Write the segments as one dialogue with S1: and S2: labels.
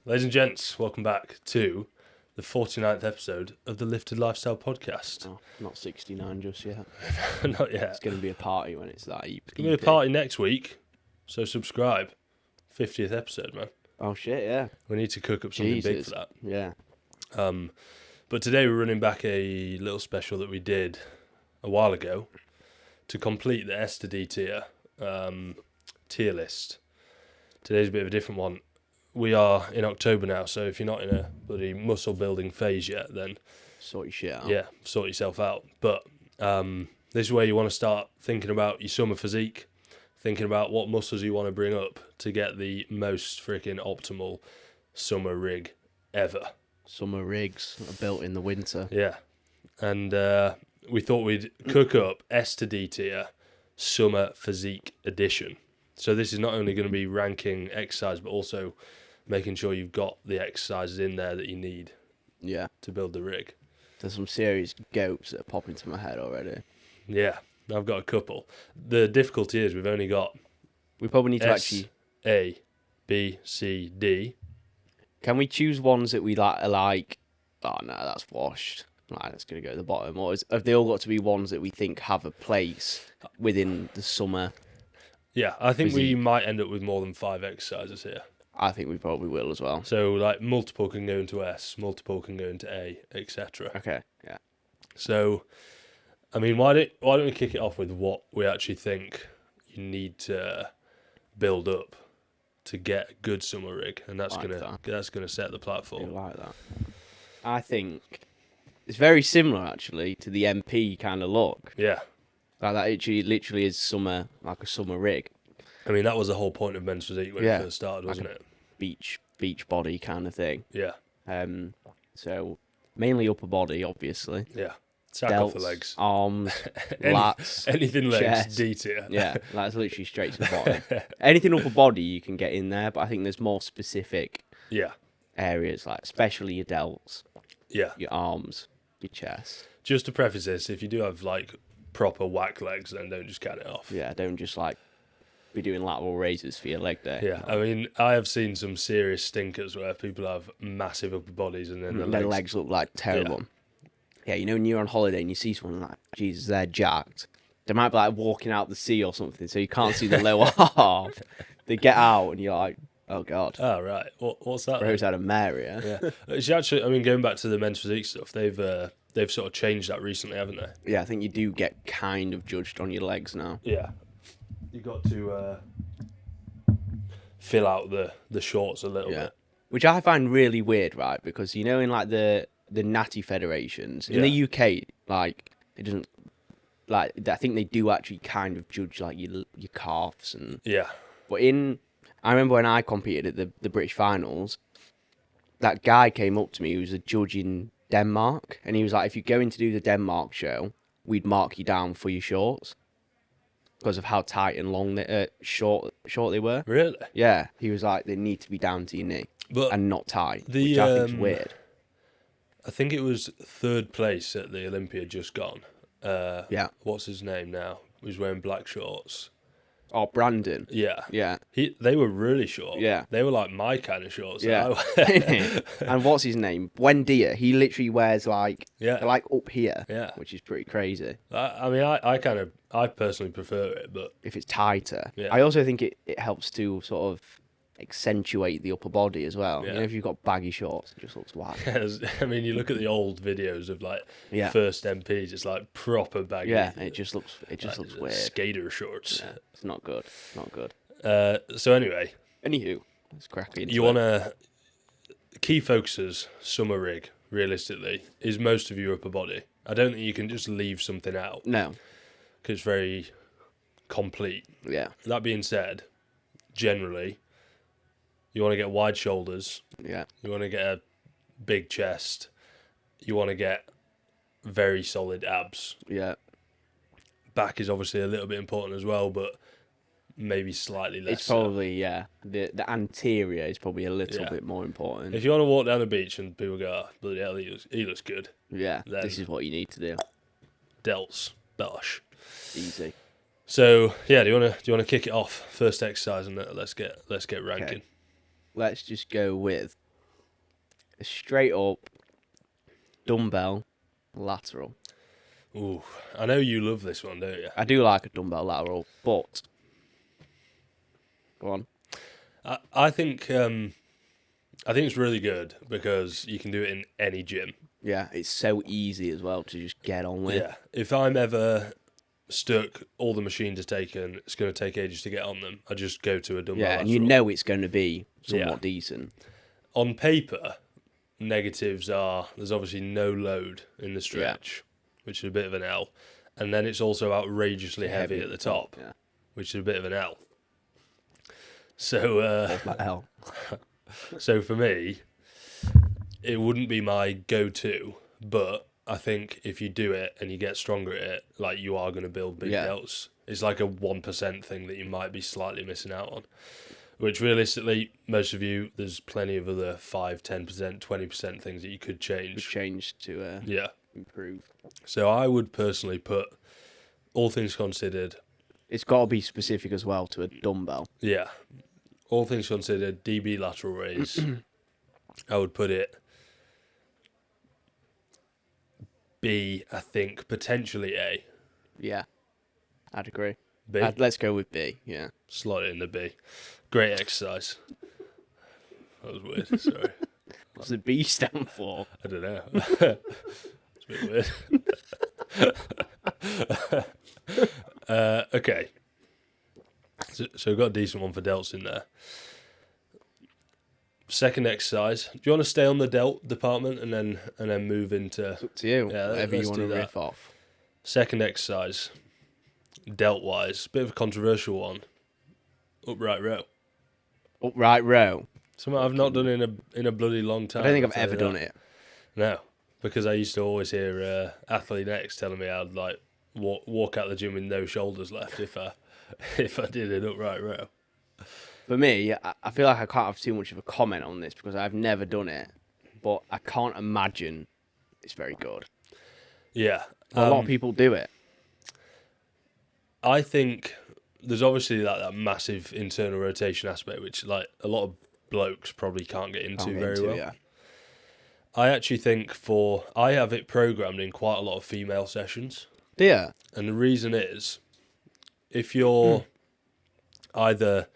S1: Ladies and gents, welcome back to the 49th episode of the Lifted Lifestyle Podcast.
S2: Oh, not 69 just yet.
S1: Not yet.
S2: It's going to be a party when it's that.
S1: It's going to be a party next week, so subscribe. 50th episode, man.
S2: Oh, shit, yeah.
S1: We need to cook up something big for that.
S2: Yeah.
S1: But today we're running back a little special that we did a while ago to complete the S to D tier list. Today's a bit of a different one. We are in October now, so if you're not in a bloody muscle building phase yet, then
S2: Sort your shit out.
S1: yeah, sort yourself out. But this is where you want to start thinking about your summer physique, thinking about what muscles you want to bring up to get the most freaking optimal summer rig ever.
S2: Summer rigs are built in the winter.
S1: Yeah. And we thought we'd cook up S to D tier summer physique edition. So this is not only going to be ranking exercise, but also making sure you've got the exercises in there that you need
S2: Yeah.
S1: to build the rig.
S2: There's some serious goats that are popping to my head already.
S1: Yeah, I've got a couple. The difficulty is we've only got
S2: We probably need to
S1: S,
S2: actually...
S1: A, B, C, D.
S2: Can we choose ones that we like... Oh, no, that's washed. Right, that's going to go at the bottom. Or have they all got to be ones that we think have a place within the summer?
S1: Yeah, I think we
S2: Physique.
S1: might end up with more than 5 exercises here.
S2: I think we probably will as well.
S1: So like multiple can go into S, multiple can go into A, etc.
S2: Okay, yeah.
S1: So, I mean, why don't we kick it off with what we actually think you need to build up to get a good summer rig, and that's
S2: Like
S1: gonna set the
S2: I
S1: platform.
S2: like that. I think it's very similar, actually, to the MP kind of look.
S1: Yeah,
S2: Like that literally is summer, like a summer rig,
S1: I mean that was the whole point of men's physique when
S2: Yeah.
S1: it first started, wasn't it?
S2: beach body kind of thing.
S1: Yeah,
S2: So mainly upper body, obviously.
S1: yeah. Sack off the
S2: Delts,
S1: legs.
S2: arms,
S1: Any-
S2: lats.
S1: Anything legs,
S2: chest.
S1: D tier.
S2: Yeah, that's literally straight to the bottom. Anything upper body you can get in there, but I think there's more specific
S1: Yeah,
S2: areas, like especially your delts,
S1: yeah.
S2: your arms, your chest.
S1: Just to preface this, if you do have like proper whack legs, then don't just cut it off.
S2: Yeah, don't just like be doing lateral raises for your leg day.
S1: Yeah, I mean, I have seen some serious stinkers where people have massive upper bodies and then
S2: And their legs look like terrible. Yeah, you know when you're on holiday and you see someone like, Jesus, they're jacked. They might be like walking out the sea or something, so you can't see the lower half. They get out and you're like, oh God.
S1: Oh, right. What's that?
S2: Rose had a mare, yeah?
S1: Yeah. It's actually, I mean, going back to the men's physique stuff, they've sort of changed that recently, haven't they?
S2: Yeah, I think you do get kind of judged on your legs now.
S1: Yeah. You got to fill out the shorts a little bit.
S2: Which I find really weird, right? Because, you know, in like the natty federations, in the UK, like, it doesn't, like, I think they do actually kind of judge like your calves and...
S1: Yeah.
S2: But I remember when I competed at the British finals, that guy came up to me who was a judge in Denmark, and he was like, if you're going to do the Denmark show, we'd mark you down for your shorts because of how tight and long, short they were.
S1: Really?
S2: Yeah, he was like, they need to be down to your knee
S1: But
S2: and not tight,
S1: the,
S2: which I think is weird.
S1: I think it was 3rd place at the Olympia just gone.
S2: Yeah.
S1: What's his name now? He's wearing black shorts.
S2: Oh, Brandon.
S1: Yeah.
S2: Yeah.
S1: They were really short.
S2: Yeah.
S1: They were like my kind of shorts. that
S2: Yeah.
S1: I wear.
S2: And what's his name? Buendia. He literally wears like,
S1: Yeah.
S2: they're like up here,
S1: Yeah.
S2: which is pretty crazy.
S1: I mean, I personally prefer it, but
S2: If it's tighter.
S1: Yeah.
S2: I also think it helps to sort of accentuate the upper body as well.
S1: Yeah.
S2: You know, if you've got baggy shorts, it just looks whack.
S1: I mean, you look at the old videos of like
S2: Yeah.
S1: first MPs, it's like proper baggy.
S2: Yeah, it just looks
S1: like,
S2: weird.
S1: Skater shorts.
S2: Yeah, it's not good. It's not good.
S1: So anyway,
S2: Anywho, let's crack into
S1: you
S2: it.
S1: want to key focuses summer rig realistically is most of your upper body. I don't think you can just leave something out
S2: No.
S1: because it's very complete.
S2: Yeah.
S1: That being said, generally, you want to get wide shoulders.
S2: Yeah.
S1: You want to get a big chest. You want to get very solid abs.
S2: Yeah.
S1: Back is obviously a little bit important as well, but maybe slightly less.
S2: It's probably, the anterior is probably a little
S1: Yeah.
S2: bit more important.
S1: If you want to walk down the beach and people go, oh, bloody hell, he looks good.
S2: Yeah,
S1: then-
S2: this is what you need to do.
S1: Delts, bosh.
S2: Easy.
S1: So yeah, do you want to kick it off? First exercise, and let's get ranking.
S2: Let's just go with a straight up dumbbell lateral.
S1: Ooh, I know you love this one, don't you?
S2: I do like a dumbbell lateral, but go on.
S1: I think it's really good because you can do it in any gym.
S2: Yeah, it's so easy as well to just get on with.
S1: Yeah. If I'm ever stuck, all the machines are taken, it's going to take ages to get on them. I just go to a dumbbell
S2: Yeah,
S1: lateral.
S2: and you know it's going to be somewhat
S1: Yeah.
S2: decent.
S1: On paper, negatives are there's obviously no load in the stretch, which is a bit of an L. And then it's also outrageously heavy at the top,
S2: Yeah,
S1: which is a bit of an L. So,
S2: like hell.
S1: so for me, it wouldn't be my go-to, but I think if you do it and you get stronger at it, like you are going to build big
S2: Yeah.
S1: delts. It's like a 1% thing that you might be slightly missing out on. Which realistically, most of you, there's plenty of other 5, 10%, 20% things that you could
S2: We've
S1: change.
S2: changed to
S1: Yeah.
S2: improve.
S1: So I would personally put, all things considered,
S2: It's got to be specific as well to a dumbbell.
S1: yeah, all things considered, DB lateral raise, I would put it B, I think, potentially A.
S2: Yeah, I'd agree.
S1: B,
S2: Let's go with B. Yeah.
S1: slot it in the B. Great exercise. That was weird, sorry.
S2: What's the B stand for?
S1: I don't know. It's a bit weird. Okay. So we've got a decent one for delts in there. Second exercise. Do you want to stay on the delt department and then move into
S2: It's up to you.
S1: Yeah,
S2: Whatever you
S1: let's
S2: want to
S1: do that.
S2: riff off.
S1: second exercise? Delt wise, bit of a controversial one. Upright row.
S2: Upright row.
S1: Something I've not done in a bloody long time.
S2: I don't think
S1: I'll
S2: I've
S1: tell you
S2: ever
S1: that.
S2: done it.
S1: No, because I used to always hear Athlete X telling me I'd like walk out the gym with no shoulders left if I did an upright row.
S2: For me, I feel like I can't have too much of a comment on this because I've never done it, but I can't imagine it's very good.
S1: Yeah,
S2: A lot of people do it.
S1: I think there's obviously that massive internal rotation aspect, which like a lot of blokes probably can't get into very well.
S2: Yeah.
S1: I actually think I have it programmed in quite a lot of female sessions.
S2: Yeah.
S1: And the reason is, if you're either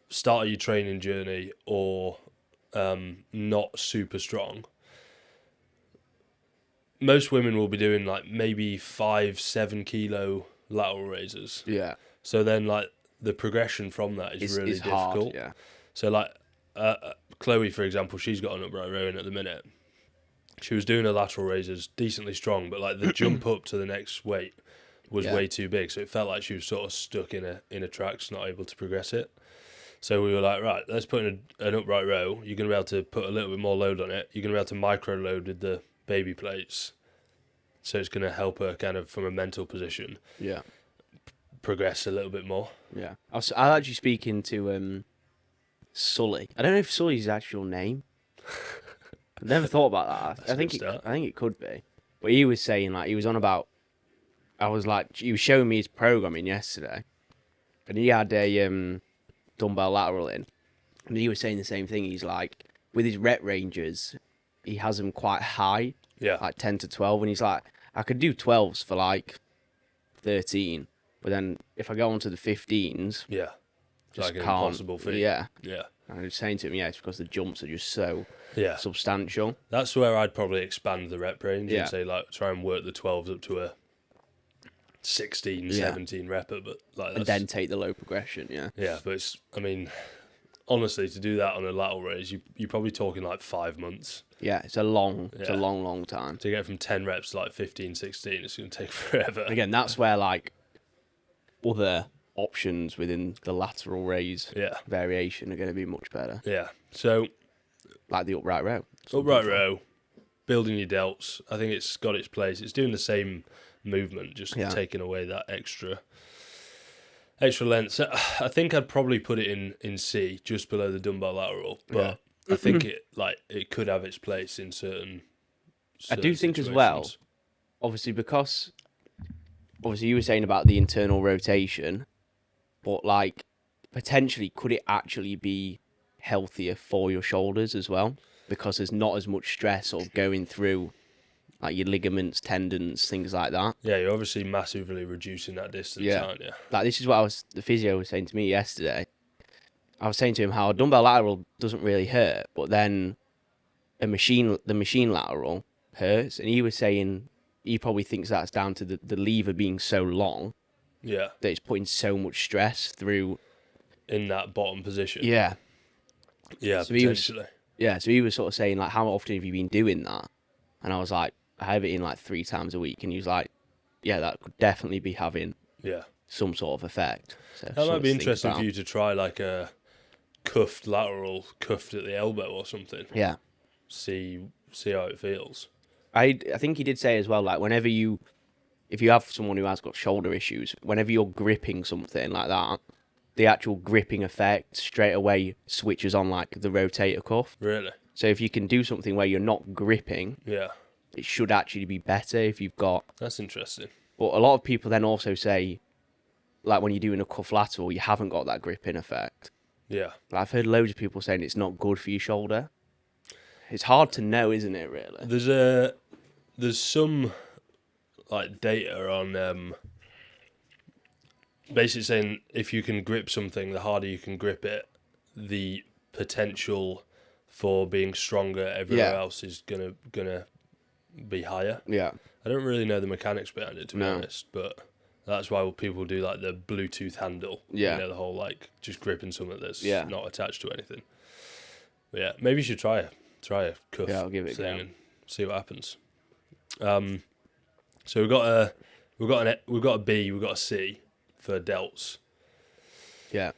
S1: start your training journey or not super strong, most women will be doing like maybe 5-7 kilo lateral raises.
S2: Yeah.
S1: So then like the progression from that is really
S2: It's
S1: difficult.
S2: hard. Yeah.
S1: So like Chloe, for example, she's got an upright rowing at the minute. She was doing her lateral raises decently strong, but like the jump up to the next weight was
S2: Yeah.
S1: way too big. So it felt like she was sort of stuck in a tracks, not able to progress it. So we were like, right, let's put in an upright row. You're going to be able to put a little bit more load on it. You're going to be able to micro load with the baby plates. So it's going to help her kind of from a mental position
S2: Yeah.
S1: progress a little bit more.
S2: Yeah. I was actually speaking to Sully. I don't know if Sully's his actual name. I've never thought about that.
S1: That's a good start.
S2: I think it could be. But he was saying like he was on about. I was like he was showing me his programming yesterday, and he had a dumbbell lateral in, and he was saying the same thing. He's like with his rep ranges, he has them quite high,
S1: Yeah.
S2: like 10 to 12, and he's like I could do 12s for like 13, but then if I go on to the 15s,
S1: Yeah. It's
S2: just
S1: like an
S2: can't.
S1: impossible feat.
S2: Yeah.
S1: Yeah.
S2: And I was saying to him, yeah, it's because the jumps are just so
S1: Yeah.
S2: substantial.
S1: That's where I'd probably expand the rep range
S2: Yeah.
S1: and say like try and work the 12s up to a 16,
S2: Yeah.
S1: 17 repper, but like
S2: And
S1: that's,
S2: then take the low progression, yeah.
S1: yeah, but it's I mean honestly to do that on a lateral raise you're probably talking like 5 months.
S2: Yeah, it's a
S1: Yeah.
S2: long time.
S1: To get from 10 reps to like 15, 16 it's going to take forever.
S2: Again, that's where like other options within the lateral raise
S1: Yeah.
S2: variation are going to be much better.
S1: Yeah. So
S2: Like the upright row.
S1: upright row, building your delts, I think it's got its place. It's doing the same movement, just
S2: Yeah.
S1: taking away that extra length. So I think I'd probably put it in C, just below the dumbbell lateral. But I think it could have its place in certain
S2: I do think as well,
S1: situations.
S2: obviously because obviously you were saying about the internal rotation, but like potentially could it actually be healthier for your shoulders as well, because there's not as much stress sort of going through like your ligaments, tendons, things like that.
S1: Yeah, you're obviously massively reducing that distance, aren't you?
S2: Like this is what the physio was saying to me yesterday. I was saying to him how a dumbbell lateral doesn't really hurt, but then the machine lateral hurts, and he was saying he probably thinks that's down to the lever being so long
S1: Yeah.
S2: that it's putting so much stress through.
S1: In that bottom position.
S2: Yeah,
S1: Yeah,
S2: So he was-
S1: potentially.
S2: so he was sort of saying like, how often have you been doing that? And I was like, I have it in like 3 times a week, and he was like, yeah, that could definitely be having
S1: Yeah.
S2: some sort of effect. So
S1: That
S2: something
S1: might be
S2: to think
S1: interesting
S2: about.
S1: for you to try like a cuffed lateral, cuffed at the elbow or something.
S2: Yeah.
S1: See how it feels.
S2: I think he did say as well, like if you have someone who has got shoulder issues, whenever you're gripping something like that, the actual gripping effect straight away switches on like the rotator cuff.
S1: Really?
S2: So if you can do something where you're not gripping,
S1: Yeah.
S2: it should actually be better if you've got.
S1: That's interesting.
S2: But a lot of people then also say, like when you're doing a cuff lateral, you haven't got that gripping effect.
S1: Yeah.
S2: Like, I've heard loads of people saying it's not good for your shoulder. It's hard to know, isn't it? Really.
S1: There's some like data on basically saying if you can grip something, the harder you can grip it, the potential for being stronger everywhere
S2: Yeah.
S1: else is gonna be higher.
S2: Yeah.
S1: I don't really know the mechanics behind it, to be
S2: No.
S1: honest, but that's why people do like the Bluetooth handle.
S2: Yeah.
S1: You know, the whole like just gripping something that's
S2: Yeah.
S1: not attached to anything. But yeah, maybe you should try a cuff
S2: Yeah, I'll give it a
S1: thing
S2: go.
S1: and see what happens. So we've got a B, we've got a C for delts.
S2: Yeah.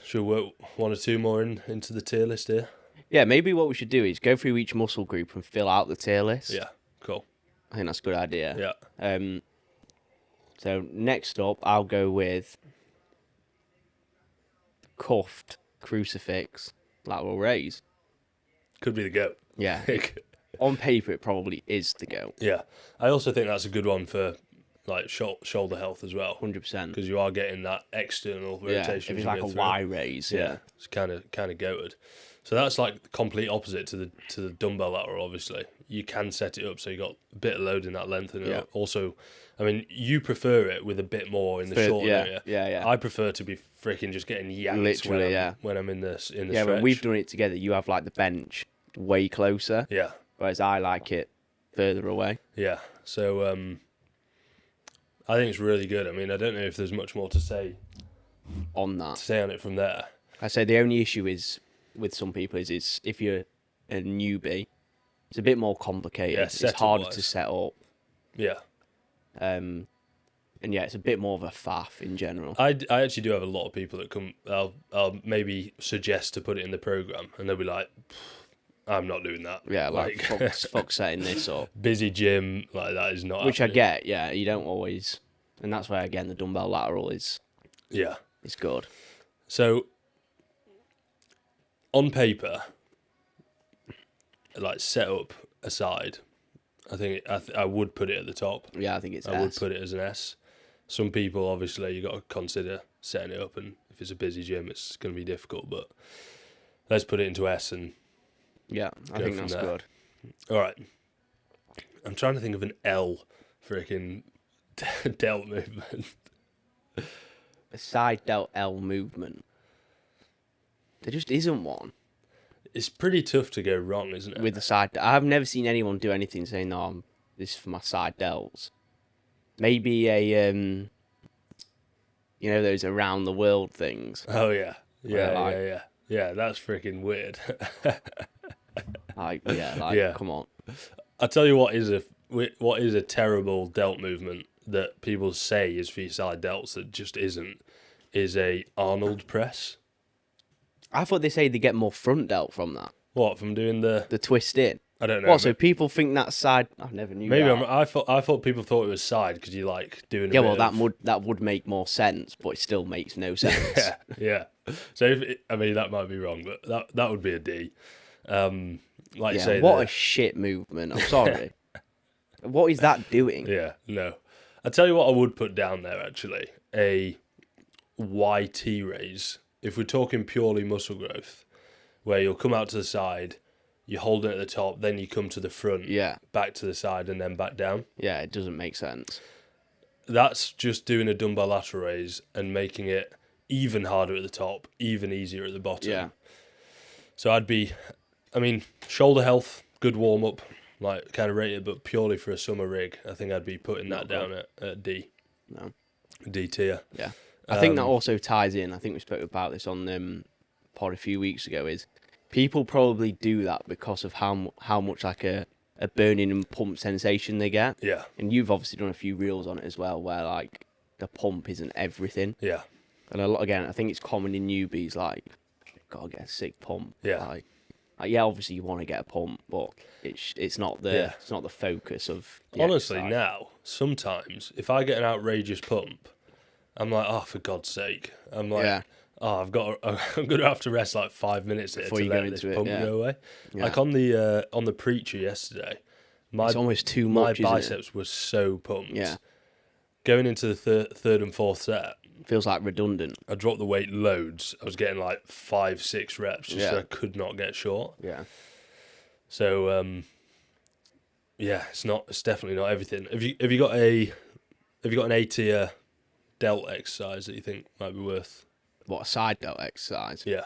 S1: Should we work 1 or 2 more into the tier list here?
S2: Yeah, maybe what we should do is go through each muscle group and fill out the tier list.
S1: Yeah, cool.
S2: I think that's a good idea.
S1: Yeah.
S2: So next up, I'll go with cuffed crucifix lateral raise.
S1: Could be the goat.
S2: Yeah. On paper, it probably is the go.
S1: Yeah. I also think that's a good one for like shoulder health as well.
S2: 100%.
S1: Because you are getting that external
S2: Yeah.
S1: rotation.
S2: If it's
S1: as you
S2: like
S1: go
S2: a
S1: through.
S2: Y raise. Yeah.
S1: It's kind of goated. So that's like the complete opposite to the dumbbell lateral. Obviously, you can set it up so you got a bit of load in that length, and
S2: Yeah.
S1: also, I mean, you prefer it with a bit more in the short area.
S2: Yeah.
S1: I prefer to be freaking just getting yanked
S2: Literally,
S1: when I'm in the
S2: Yeah,
S1: stretch.
S2: when we've done it together, you have like the bench way closer,
S1: Yeah,
S2: whereas I like it further away.
S1: yeah. So I think it's really good. I mean, I don't know if there's much more to say
S2: On that,
S1: on it from there.
S2: I say the only issue is with some people is if you're a newbie, it's a bit more complicated.
S1: Yeah,
S2: it's harder to
S1: setup-wise.
S2: set up.
S1: Yeah,
S2: And yeah, it's a bit more of a faff in general.
S1: I actually do have a lot of people that come. I'll maybe suggest to put it in the program, and they'll be like, "I'm not doing that."
S2: Yeah, like fuck setting this up.
S1: busy gym like that is not.
S2: Which
S1: happening.
S2: I get, yeah, you don't always, and that's why again the dumbbell lateral is
S1: Yeah.
S2: good.
S1: So on paper, like setup aside, I think I would put it at the top.
S2: Yeah, I think it's
S1: I would
S2: S.
S1: put it as an S. Some people obviously you got to consider setting it up, and if it's a busy gym, it's going to be difficult. But let's put it into S. And
S2: Yeah, I
S1: go
S2: think
S1: from
S2: that's
S1: there.
S2: good.
S1: all right, I'm trying to think of an L freaking delt movement.
S2: A side delt L movement. There just isn't one
S1: It's pretty tough to go wrong, isn't it?
S2: with the side. I've never seen anyone do anything saying, "No, this is for my side delts." Maybe a those around the world things.
S1: Oh yeah,
S2: Where, like-
S1: yeah. That's freaking weird. Yeah.
S2: Come on.
S1: I tell you what is a terrible delt movement that people say is for your side delts that just isn't, is a Arnold press.
S2: I thought they say they get more front delt from that.
S1: What, from doing the
S2: twist in.
S1: I don't know.
S2: What? So people think that side. I never knew.
S1: maybe
S2: that.
S1: I thought people thought it was side because you like doing.
S2: Yeah, well, that would make more sense, but it still makes no sense.
S1: yeah. So that might be wrong, but that would be a D. Like you
S2: Yeah,
S1: say,
S2: what a shit movement. I'm sorry. What is that doing?
S1: yeah, no. I tell you what, I would put down there actually a YT raise. If we're talking purely muscle growth, where you'll come out to the side, you hold it at the top, then you come to the front,
S2: Yeah.
S1: back to the side, and then back down.
S2: Yeah, it doesn't make sense.
S1: That's just doing a dumbbell lateral raise and making it even harder at the top, even easier at the bottom.
S2: Yeah.
S1: So shoulder health, good warm up, like kind of rated, but purely for a summer rig, I think I'd be putting that down at D.
S2: No.
S1: D tier.
S2: Yeah. I think that also ties in. I think we spoke about this on the pod a few weeks ago. Is people probably do that because of how much like a burning and pump sensation they get.
S1: Yeah.
S2: And you've obviously done a few reels on it as well, where like the pump isn't everything.
S1: Yeah.
S2: And again, I think it's common in newbies, like, gotta get a sick pump.
S1: Yeah.
S2: Like yeah, obviously you want to get a pump, but it's not the focus of the
S1: Honestly,
S2: exercise.
S1: now, sometimes, if I get an outrageous pump, I'm like, oh, for God's sake. I'm like,
S2: Yeah.
S1: oh, I'm going to have to rest like 5 minutes here
S2: Before
S1: to
S2: you
S1: let
S2: go
S1: this
S2: into it,
S1: pump
S2: yeah.
S1: go away.
S2: Yeah.
S1: Like on the Preacher yesterday,
S2: It's almost too
S1: my
S2: much, isn't it?
S1: biceps were so pumped.
S2: Yeah.
S1: Going into the third and fourth set,
S2: Feels like redundant.
S1: I dropped the weight loads. I was getting like 5-6 reps just so
S2: Yeah.
S1: I could not get short.
S2: Yeah.
S1: So it's definitely not everything. Have you got an A tier delt exercise that you think might be worth?
S2: What, a side delt exercise?
S1: Yeah.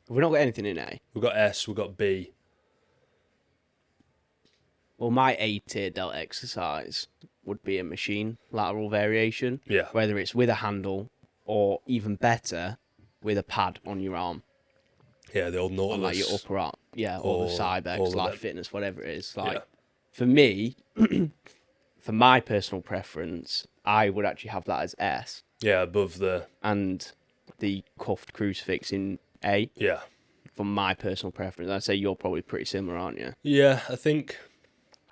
S2: Have we not got anything in A?
S1: We've got S, we've got B.
S2: Well, my A tier delt exercise would be a machine lateral variation,
S1: Yeah.
S2: whether it's with a handle or even better, with a pad on your arm,
S1: Yeah, the old
S2: on
S1: Nautilus.
S2: like your upper arm, yeah, or the
S1: Or
S2: Cybex,
S1: all of
S2: Life
S1: them.
S2: Fitness, whatever it is. Like
S1: Yeah.
S2: for me, for my personal preference, I would actually have that as S,
S1: Yeah, above the...
S2: and the cuffed crucifix in A.
S1: Yeah.
S2: For my personal preference, I'd say you're probably pretty similar, aren't you?
S1: Yeah, I think...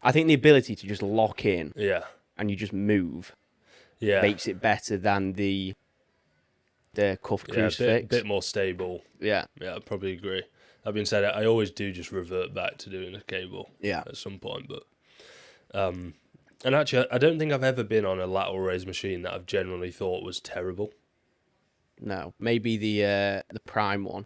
S2: I think the ability to just lock in
S1: Yeah.
S2: and you just move
S1: Yeah.
S2: makes it better than the cuffed
S1: Yeah,
S2: crucifix.
S1: bit more stable.
S2: Yeah,
S1: Yeah, I'd probably agree. That being said, I always do just revert back to doing a cable
S2: yeah,
S1: at some point, but... and actually, I don't think I've ever been on a lateral raise machine that I've generally thought was terrible.
S2: no, maybe the prime one.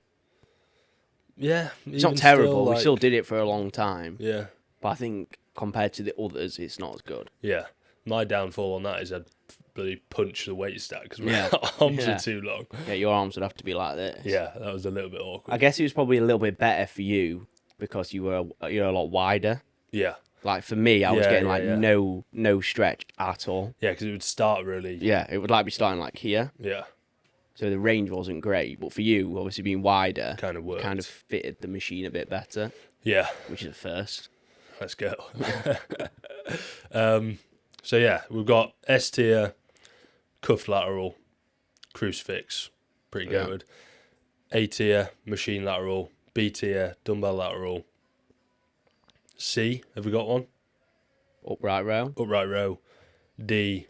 S1: Yeah.
S2: It's not terrible. We still did it for a long time,
S1: Yeah.
S2: but I think compared to the others, it's not as good.
S1: Yeah. My downfall on that is I'd bloody punch the weight stack because my
S2: Yeah.
S1: arms
S2: Yeah.
S1: are too long.
S2: Yeah, your arms would have to be like this.
S1: Yeah, that was a little bit awkward.
S2: I guess it was probably a little bit better for you because you're a lot wider.
S1: Yeah.
S2: Like for me, I was
S1: Yeah,
S2: getting
S1: yeah,
S2: like
S1: yeah.
S2: no stretch at all.
S1: Yeah, because it would start really...
S2: Yeah, it would like be starting like here,
S1: Yeah.
S2: so the range wasn't great. But for you, obviously being wider,
S1: Kind of worked.
S2: kind of fitted the machine a bit better,
S1: Yeah.
S2: which is a first.
S1: Let's go. So yeah, we've got S tier, cuff lateral, crucifix, pretty
S2: Yeah.
S1: good. A tier, machine lateral. B tier, dumbbell lateral. C, have we got one?
S2: Upright row.
S1: Upright row. D,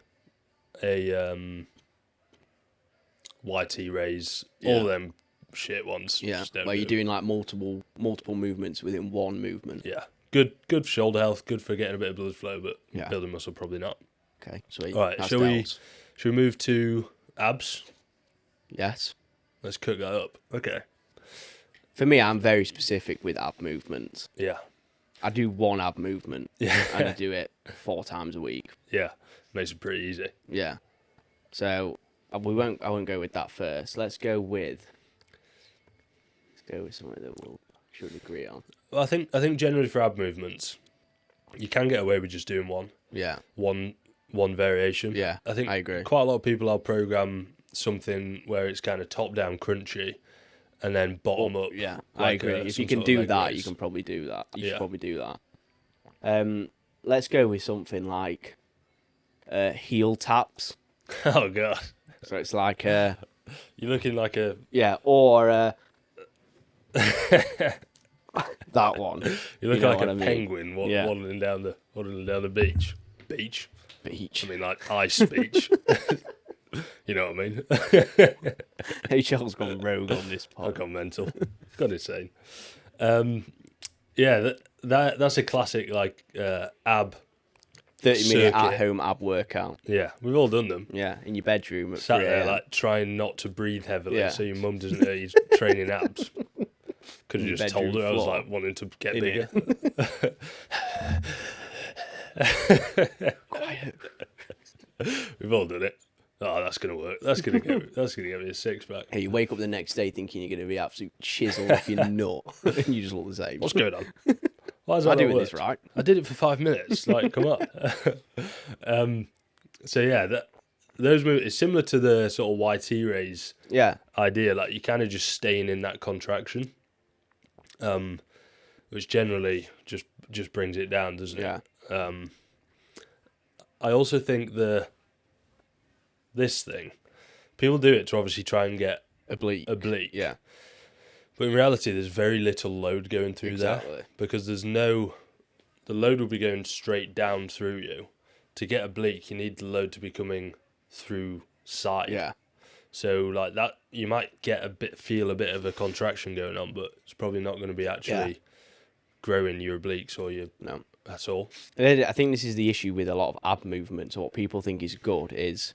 S1: a YT raise. All
S2: Yeah.
S1: of them shit ones.
S2: Yeah,
S1: Just don't
S2: where
S1: do
S2: you're
S1: them.
S2: doing like multiple movements within one movement.
S1: Yeah. Good for shoulder health, good for getting a bit of blood flow, but
S2: Yeah.
S1: building muscle probably not.
S2: Okay, sweet.
S1: All right,
S2: That's
S1: shall we-
S2: delts.
S1: Should we move to abs?
S2: Yes.
S1: Let's cook that up. Okay.
S2: For me, I'm very specific with ab movements.
S1: Yeah.
S2: I do one ab movement, and I
S1: Yeah.
S2: do it 4 times a week.
S1: Yeah. Makes it pretty easy.
S2: Yeah. So I won't go with that first. Let's go with something that we'll should agree on.
S1: Well, I think generally for ab movements, you can get away with just doing one variation.
S2: Yeah,
S1: I think
S2: I agree.
S1: quite a lot of people will program something where it's kind of top down crunchy and then bottom up.
S2: Yeah, I
S1: like
S2: agree. If you can do that, you can probably do that. You should
S1: Yeah.
S2: probably do that. Let's go with something like heel taps.
S1: Oh god.
S2: So it's like
S1: You're looking like a
S2: or that one.
S1: you look
S2: know
S1: like
S2: what
S1: a
S2: I mean.
S1: penguin
S2: Yeah.
S1: waddling down the beach. Beach?
S2: Beach.
S1: I mean like ice beach. You know what I mean?
S2: HL's gone rogue on this
S1: I
S2: pod.
S1: got mental. Got insane. Yeah, that's a classic like ab.
S2: 30-minute
S1: circuit.
S2: at-home ab workout.
S1: Yeah, we've all done them.
S2: Yeah, in your bedroom at
S1: Sat
S2: 3
S1: there
S2: a.m.
S1: like trying not to breathe heavily
S2: Yeah.
S1: so your mum doesn't know you're training abs. Could have
S2: your
S1: just told her
S2: bedroom
S1: I was
S2: floor,
S1: like wanting to get
S2: innit?
S1: bigger.
S2: Quiet.
S1: We've all done it. Oh, that's gonna work. That's gonna get me a 6-pack.
S2: Hey, you wake up the next day thinking you're going to be absolute chiseled off your nut, and you just look the same.
S1: What's going on? Why is that
S2: Am I
S1: not
S2: doing this
S1: worked?
S2: right?
S1: I did it for 5 minutes. Like, come on. So yeah, those moves. It's similar to the sort of YT raise
S2: Yeah.
S1: idea. Like, you kind of just staying in that contraction, which generally just brings it down, doesn't it?
S2: Yeah.
S1: I also think this thing, people do it to obviously try and get
S2: Oblique. Yeah.
S1: but in reality, there's very little load going through
S2: Exactly.
S1: there because the load will be going straight down through you. To get oblique, you need the load to be coming through side.
S2: Yeah.
S1: So like that, you might feel a bit of a contraction going on, but it's probably not going to be actually growing your obliques or your
S2: No.
S1: at all.
S2: I think this is the issue with a lot of ab movements. What people think is good is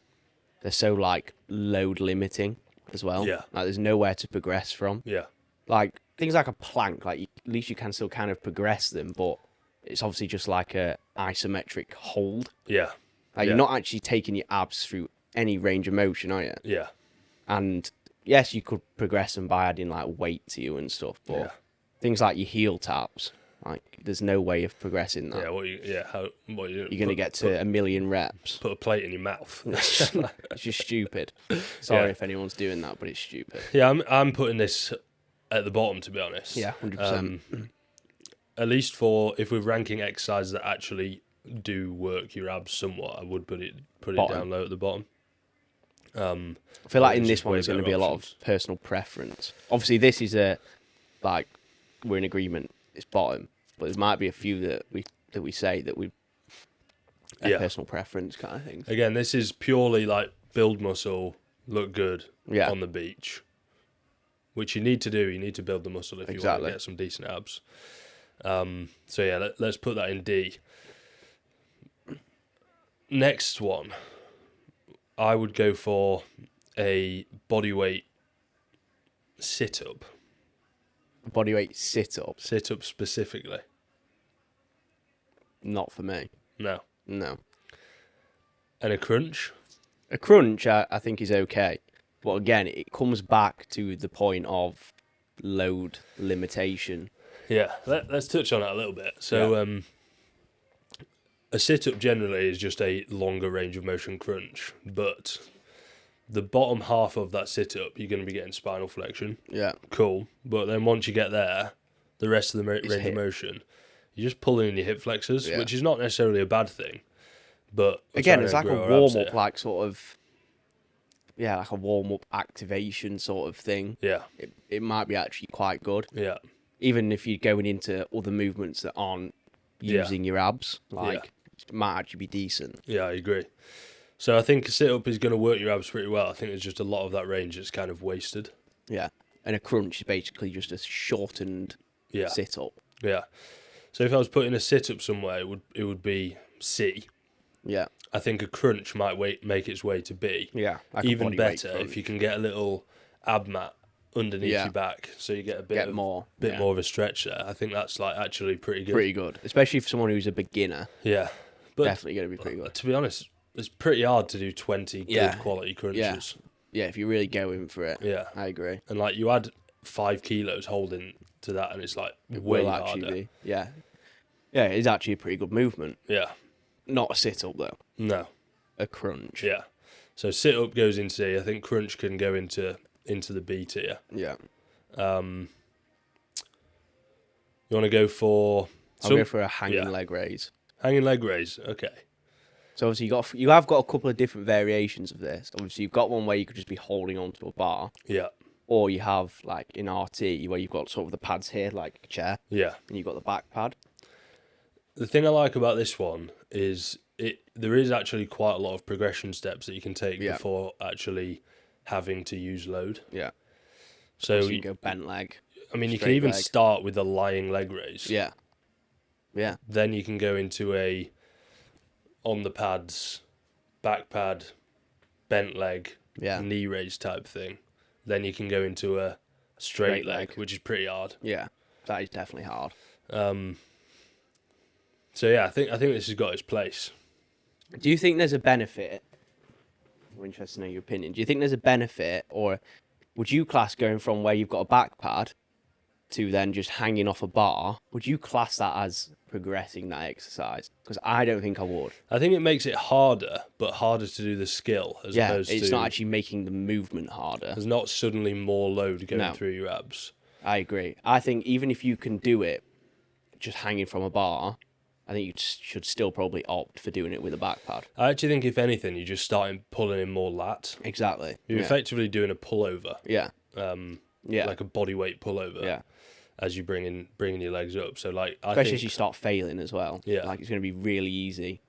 S2: they're so like load limiting as well.
S1: Yeah.
S2: Like there's nowhere to progress from.
S1: Yeah,
S2: Like things like a plank, like at least you can still kind of progress them, but it's obviously just like a isometric hold.
S1: yeah,
S2: Like you're not actually taking your abs through any range of motion, are you?
S1: yeah,
S2: And yes, you could progress them by adding like weight to you and stuff, but
S1: yeah.
S2: things like your heel taps, like there's no way of progressing that.
S1: You're
S2: You're gonna get to a million reps.
S1: put a plate in your mouth.
S2: It's just stupid. Sorry
S1: Yeah.
S2: if anyone's doing that, but it's stupid.
S1: Yeah, I'm putting this at the bottom, to be honest.
S2: Yeah, 100%.
S1: At least for if we're ranking exercises that actually do work your abs somewhat, I would put it
S2: Bottom.
S1: down low at the bottom.
S2: I feel like in
S1: there's
S2: this
S1: just
S2: one
S1: way
S2: there's going to
S1: better
S2: be a lot
S1: options.
S2: of personal preference. Obviously, this is like we're in agreement. It's bottom, but there might be a few that we say that we
S1: Yeah.
S2: personal preference kind of things.
S1: Again, this is purely like build muscle, look good
S2: Yeah.
S1: on the beach, which you need to do. You need to build the muscle if you want
S2: Exactly.
S1: to get some decent abs. So yeah, let's put that in D. Next one, I would go for a bodyweight sit-up.
S2: Bodyweight sit up,
S1: Sit-up specifically.
S2: not for me.
S1: No.
S2: No.
S1: And a crunch.
S2: A crunch, I think, is okay. But again, it comes back to the point of load limitation.
S1: Yeah, let's touch on that a little bit. So, a sit-up generally is just a longer range of motion crunch, but the bottom half of that sit-up, you're going to be getting spinal flexion.
S2: Yeah.
S1: Cool. But then once you get there, the rest of the range
S2: hip.
S1: of motion, you're just pulling in your hip flexors,
S2: Yeah.
S1: which is not necessarily a bad thing. But we're
S2: Again,
S1: trying
S2: it's
S1: to
S2: like a
S1: grow our abs
S2: warm up,
S1: here.
S2: like sort of, like a warm up activation sort of thing.
S1: Yeah,
S2: It might be actually quite good,
S1: yeah,
S2: even if you're going into other movements that aren't
S1: Yeah.
S2: using your abs. Like, it might actually be decent.
S1: yeah, I agree. So I think a sit-up is going to work your abs pretty well. I think there's just a lot of that range that's kind of wasted.
S2: Yeah. And a crunch is basically just a shortened
S1: Yeah,
S2: sit up.
S1: yeah. So if I was putting a sit-up somewhere, it would be C.
S2: Yeah.
S1: I think a crunch might make its way to B.
S2: Yeah. Like a
S1: Even
S2: bodyweight
S1: better
S2: crunch.
S1: if you can get a little ab mat underneath
S2: Yeah.
S1: your back, so you get a
S2: Get more.
S1: bit
S2: yeah.
S1: more of a stretch there. I think that's like actually pretty good.
S2: Pretty good. Especially for someone who's a beginner.
S1: Yeah, but
S2: Definitely going to be pretty good.
S1: to be honest, it's pretty hard to do 20
S2: Yeah.
S1: good quality crunches.
S2: Yeah, if you're really going for it.
S1: Yeah,
S2: I agree.
S1: and like you add 5 kilos holding to that, and it's like way
S2: Will actually
S1: harder.
S2: be. Yeah. Yeah, it's actually a pretty good movement.
S1: Yeah,
S2: Not a sit up though.
S1: no,
S2: A crunch.
S1: yeah. So sit up goes into C. I think crunch can go into the B tier.
S2: Yeah.
S1: You want to go for
S2: I'll
S1: some
S2: go for a hanging
S1: yeah.
S2: leg raise.
S1: hanging leg raise? Okay.
S2: So obviously you have got a couple of different variations of this. Obviously you've got one where you could just be holding onto a bar,
S1: Yeah,
S2: or you have like in RT where you've got sort of the pads here like a chair,
S1: yeah.
S2: and you've got the back pad.
S1: The thing I like about this one is there is actually quite a lot of progression steps that you can take
S2: Yeah.
S1: before actually having to use load.
S2: Yeah.
S1: So,
S2: So you can go bent leg.
S1: I mean, you can
S2: straight
S1: even
S2: leg.
S1: start with a lying leg raise.
S2: Yeah. Yeah.
S1: Then you can go into a on the pads, back pad, bent leg,
S2: Yeah.
S1: knee raise type thing. Then you can go into a straight leg, which is pretty hard.
S2: Yeah, that is definitely hard.
S1: So yeah, I think this has got its place.
S2: Do you think there's a benefit? I'm interested to know your opinion. Do you think there's a benefit, or would you class going from where you've got a back pad to then just hanging off a bar? Would you class that as progressing that exercise? Because I don't think I would.
S1: I think it makes it harder, but harder to do the skill as opposed to...
S2: it's not actually making the movement harder.
S1: There's not suddenly more load going
S2: No.
S1: through your abs.
S2: I agree. I think even if you can do it just hanging from a bar, I think you should still probably opt for doing it with a back pad.
S1: I actually think, if anything, you're just starting pulling in more lat.
S2: Exactly.
S1: You're effectively doing a pullover.
S2: Yeah.
S1: Like a bodyweight pullover.
S2: Yeah.
S1: As you bringing your legs up. So like,
S2: Especially as you start failing as well.
S1: Yeah.
S2: Like it's going to be really easy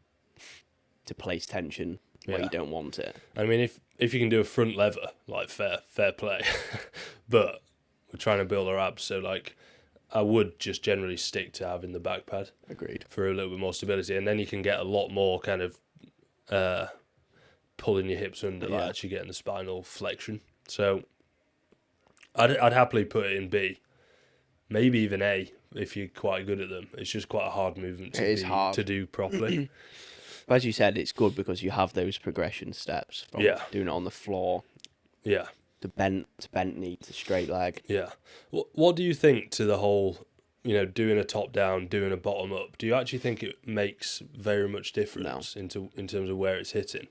S2: to place tension where you don't want it.
S1: I mean, if you can do a front lever, like fair play. But we're trying to build our abs, so like, I would just generally stick to having the back pad.
S2: Agreed.
S1: For a little bit more stability, and then you can get a lot more kind of pulling your hips under, like actually getting the spinal flexion. So I'd happily put it in B, maybe even A if you're quite good at them. It's just quite a hard movement to do properly.
S2: But as you said, it's good because you have those progression steps from doing it on the floor.
S1: Yeah.
S2: To bent knee to straight leg.
S1: Yeah. What do you think to the whole, doing a top down, doing a bottom up? Do you actually think it makes very much difference in terms of where it's hitting?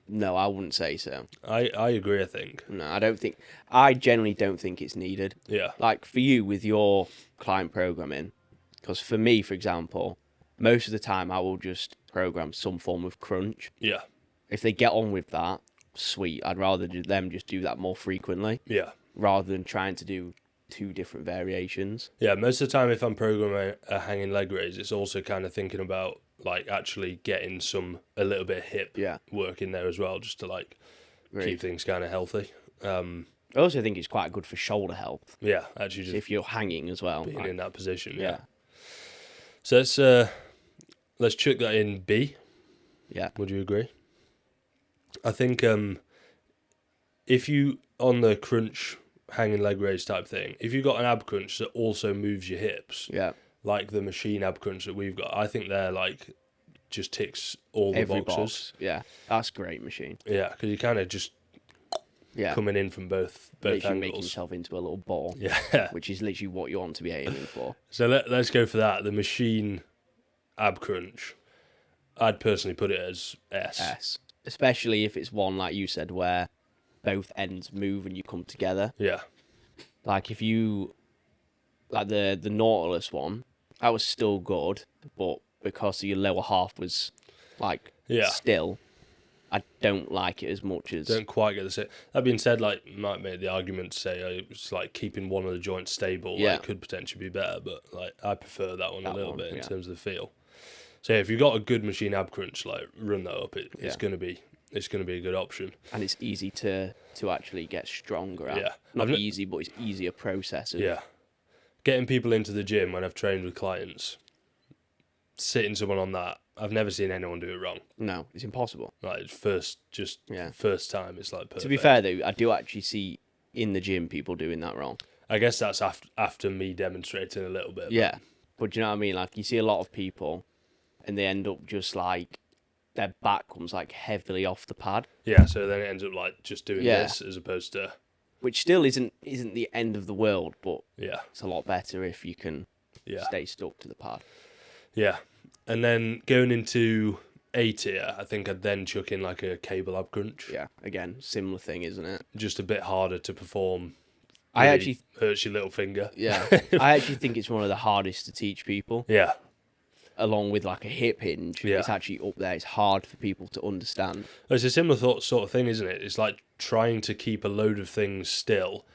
S2: No, I wouldn't say so.
S1: I agree, I think.
S2: No, I generally don't think it's needed.
S1: Yeah.
S2: Like for you with your client programming, because for me, for example, most of the time I will just program some form of crunch.
S1: Yeah.
S2: If they get on with that, sweet. I'd rather them just do that more frequently.
S1: Yeah.
S2: Rather than trying to do 2 different variations.
S1: Yeah, most of the time if I'm programming a hanging leg raise, it's also kind of thinking about like actually getting a little bit of hip work in there as well, just to like keep things kind of healthy.
S2: I also think it's quite good for shoulder health.
S1: Yeah, actually just
S2: if you're hanging as well.
S1: Being in that position,
S2: yeah.
S1: So let's chuck that in B.
S2: Yeah.
S1: Would you agree? I think if you, on the crunch hanging leg raise type thing, if you've got an ab crunch that also moves your hips, like the machine ab crunch that we've got, I think they're like just ticks all the boxes.
S2: Box. Yeah, that's a great machine.
S1: Yeah, because you kind of just coming in from both angles.
S2: Making yourself into a little ball.
S1: Yeah.
S2: Which is literally what you want to be aiming for.
S1: So let's go for that. The machine ab crunch, I'd personally put it as S.
S2: S. Especially if it's one, like you said, where both ends move and you come together.
S1: Yeah.
S2: Like if you... Like the Nautilus one, that was still good, but because your lower half was, like, still, I don't like it as much as...
S1: Don't quite get the same. That being said, like, you might make the argument to say it's like keeping one of the joints stable. Like, could potentially be better, but like I prefer that one a little bit in terms of the feel. So if you've got a good machine ab crunch, like run that up. It's gonna be a good option.
S2: And it's easy to actually get stronger at.
S1: Yeah.
S2: Not easy, but it's easier process.
S1: Yeah. Getting people into the gym when I've trained with clients, sitting someone on that, I've never seen anyone do it wrong.
S2: No, it's impossible.
S1: Like first time, it's like perfect.
S2: To be fair though, I do actually see in the gym people doing that wrong.
S1: I guess that's after me demonstrating a little bit.
S2: Yeah, but do you know what I mean? Like you see a lot of people, and they end up just like their back comes like heavily off the pad.
S1: Yeah, so then it ends up like just doing this as opposed to...
S2: Which still isn't the end of the world, but it's a lot better if you can stay stuck to the pad.
S1: Yeah, and then going into A tier, I think I'd then chuck in like a cable ab crunch.
S2: Yeah, again, similar thing, isn't it?
S1: Just a bit harder to perform.
S2: I actually
S1: hurts your little finger.
S2: Yeah, I actually think it's one of the hardest to teach people.
S1: Yeah.
S2: Along with like a hip hinge, it's actually up there. It's hard for people to understand.
S1: It's a similar sort of thing, isn't it? It's like trying to keep a load of things still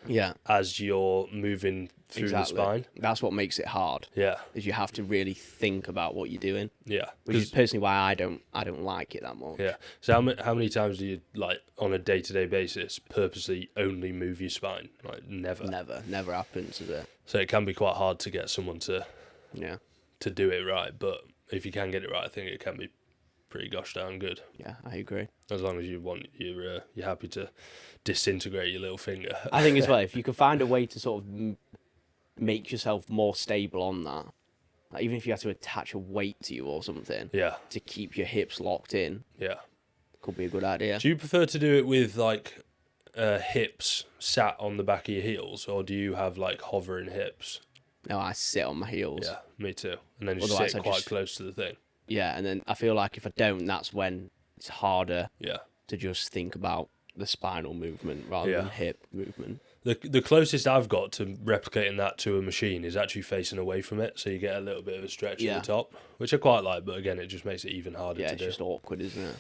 S1: as you're moving through the spine.
S2: That's what makes it hard.
S1: Yeah.
S2: Is you have to really think about what you're doing.
S1: Yeah.
S2: Which is personally why I don't like it that much.
S1: Yeah. So how many times do you, like, on a day-to-day basis, purposely only move your spine? Like, never.
S2: Never happens, does it?
S1: So it can be quite hard to get someone to...
S2: Yeah.
S1: to do it right, but if you can get it right, I think it can be pretty gosh darn good.
S2: Yeah, I agree.
S1: As long as you're happy to disintegrate your little finger.
S2: I think as well, if you could find a way to sort of make yourself more stable on that, like even if you had to attach a weight to you or something
S1: Yeah,
S2: to keep your hips locked in,
S1: yeah.
S2: could be a good idea.
S1: Do you prefer to do it with like hips sat on the back of your heels, or do you have like hovering hips?
S2: No, I sit on my heels.
S1: Yeah, me too. And then you
S2: Otherwise,
S1: sit
S2: I
S1: quite
S2: just-
S1: close to the thing.
S2: Yeah, and then I feel like if I don't, that's when it's harder
S1: Yeah.
S2: to just think about the spinal movement rather
S1: Yeah.
S2: than hip movement.
S1: The closest I've got to replicating that to a machine is actually facing away from it, so you get a little bit of a stretch
S2: Yeah.
S1: at the top, which I quite like, but again, it just makes it even harder
S2: Yeah,
S1: to
S2: it's
S1: do.
S2: just awkward, isn't it?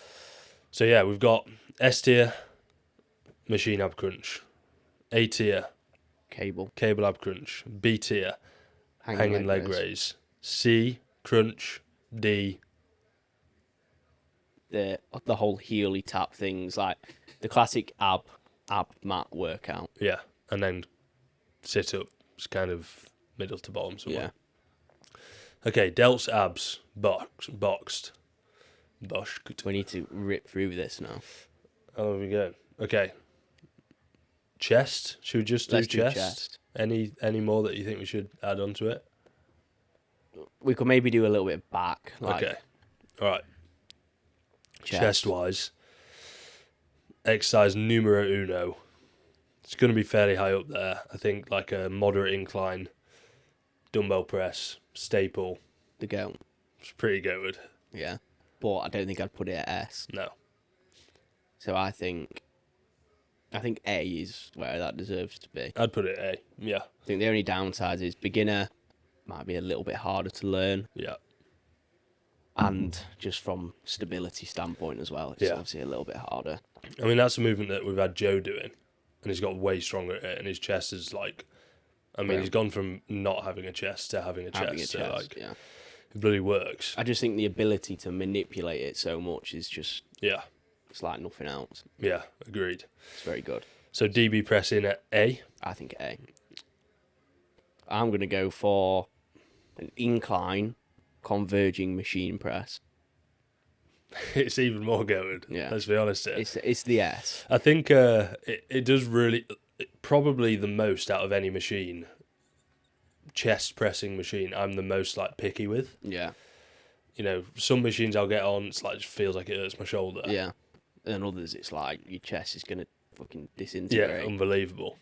S1: So yeah, we've got S tier, machine ab crunch, A tier,
S2: Cable,
S1: cable ab crunch, B tier, hanging leg
S2: raise.
S1: raise, C, crunch, D,
S2: The whole heely tap things, like the classic ab mat workout.
S1: yeah, and then sit up, it's kind of middle to bottom somewhere.
S2: Yeah.
S1: Okay, delts, abs, boxed. Boxed.
S2: We need to rip through this now.
S1: Oh, there we go. Okay. Chest. Should we just do
S2: Let's do
S1: chest?
S2: chest.
S1: Any more that you think we should add onto it?
S2: We could maybe do a little bit of back. Like
S1: Okay. All right.
S2: chest.
S1: Chest wise, exercise numero uno. It's going to be fairly high up there. I think like a moderate incline, dumbbell press, staple.
S2: The go.
S1: It's pretty good.
S2: Yeah. But I don't think I'd put it at S.
S1: No.
S2: So I think A is where that deserves to be.
S1: I'd put it A. Yeah.
S2: I think the only downside is beginner might be a little bit harder to learn,
S1: Yeah.
S2: and just from stability standpoint as well, it's
S1: Yeah.
S2: obviously a little bit harder.
S1: I mean, that's a movement that we've had Joe doing, and he's got way stronger at it, and his chest is like, I mean,
S2: Yeah.
S1: he's gone from not having a chest to having a chest,
S2: Having a
S1: so
S2: chest,
S1: like,
S2: yeah.
S1: it bloody works.
S2: I just think the ability to manipulate it so much is just,
S1: Yeah,
S2: it's like nothing else.
S1: yeah, agreed.
S2: It's very good.
S1: So DB press in at A.
S2: I think A. I'm going to go for an incline converging machine press.
S1: It's even more going.
S2: Yeah.
S1: Let's be honest here.
S2: It's the S.
S1: I think it does really, probably the most out of any machine, chest pressing machine, I'm the most like picky with.
S2: Yeah.
S1: You know, some machines I'll get on, it's like, it just feels like it hurts my shoulder.
S2: Yeah. And others, it's like your chest is going to fucking
S1: Yeah,
S2: disintegrate.
S1: unbelievable.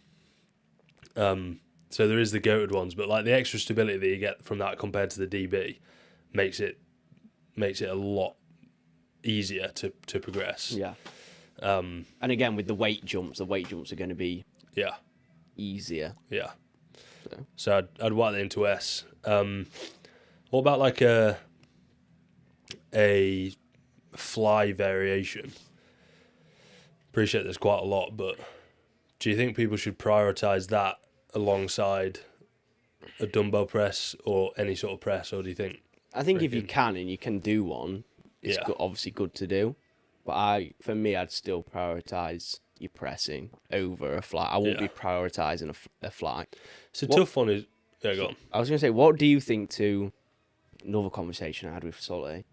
S1: So there is the goated ones, but like the extra stability that you get from that compared to the DB makes it a lot easier to progress.
S2: Yeah. And again, with the weight jumps are going to be
S1: Yeah,
S2: easier.
S1: yeah.
S2: So.
S1: So I'd whack that into S. What about like a fly variation? Appreciate there's quite a lot, but do you think people should prioritize that alongside a dumbbell press or any sort of press, or do you think?
S2: I think if you
S1: Freaking-
S2: can and you can do one, it's
S1: Yeah.
S2: obviously good to do. But for me, I'd still prioritize your pressing over a fly. I won't
S1: Yeah.
S2: be prioritizing a fly.
S1: It's a
S2: What-
S1: tough one. Is yeah, go on.
S2: I was going to say, what do you think to another conversation I had with Sully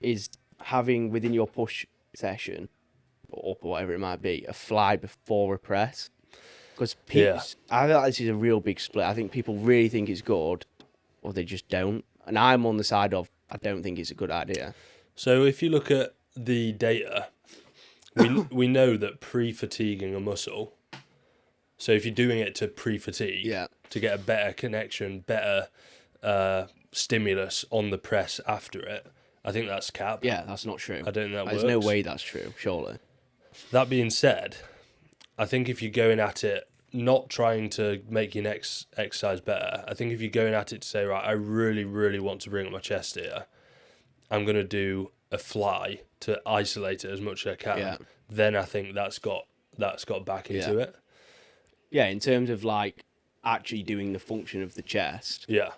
S2: is having within your push session or up or whatever it might be, a fly before a press? Because
S1: Yeah.
S2: I feel like this is a real big split. I think people really think it's good or they just don't. And I'm on the side of I don't think it's a good idea.
S1: So if you look at the data, we know that pre-fatiguing a muscle. So if you're doing it to pre-fatigue,
S2: Yeah.
S1: to get a better connection, better stimulus on the press after it, I think that's cap.
S2: Yeah, that's not true.
S1: I don't think that
S2: There's
S1: works.
S2: no way that's true, surely.
S1: That being said, I think if you're going at it not trying to make your next exercise better, I think if you're going at it to say, right, I really, really want to bring up my chest here, I'm going to do a fly to isolate it as much as I can.
S2: Yeah.
S1: Then I think that's got back into it.
S2: Yeah, in terms of like actually doing the function of the chest,
S1: Yeah.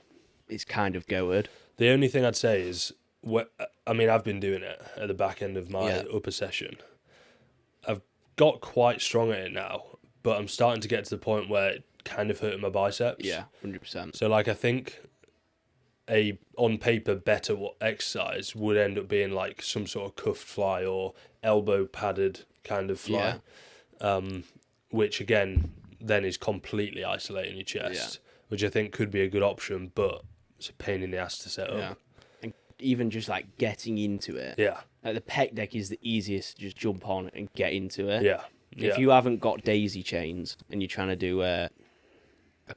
S2: it's kind of goated.
S1: The only thing I'd say is, I mean, I've been doing it at the back end of my
S2: Yeah.
S1: upper session. I've got quite strong at it now, but I'm starting to get to the point where it kind of hurting my biceps.
S2: Yeah, 100%.
S1: So, like, I think a on paper better exercise would end up being like some sort of cuffed fly or elbow padded kind of fly, which again then is completely isolating your chest, which I think could be a good option, but it's a pain in the ass to set up.
S2: Yeah. And even just like getting into it.
S1: Yeah.
S2: Like the pec deck is the easiest to just jump on and get into it.
S1: Yeah.
S2: If you haven't got daisy chains and you're trying to do a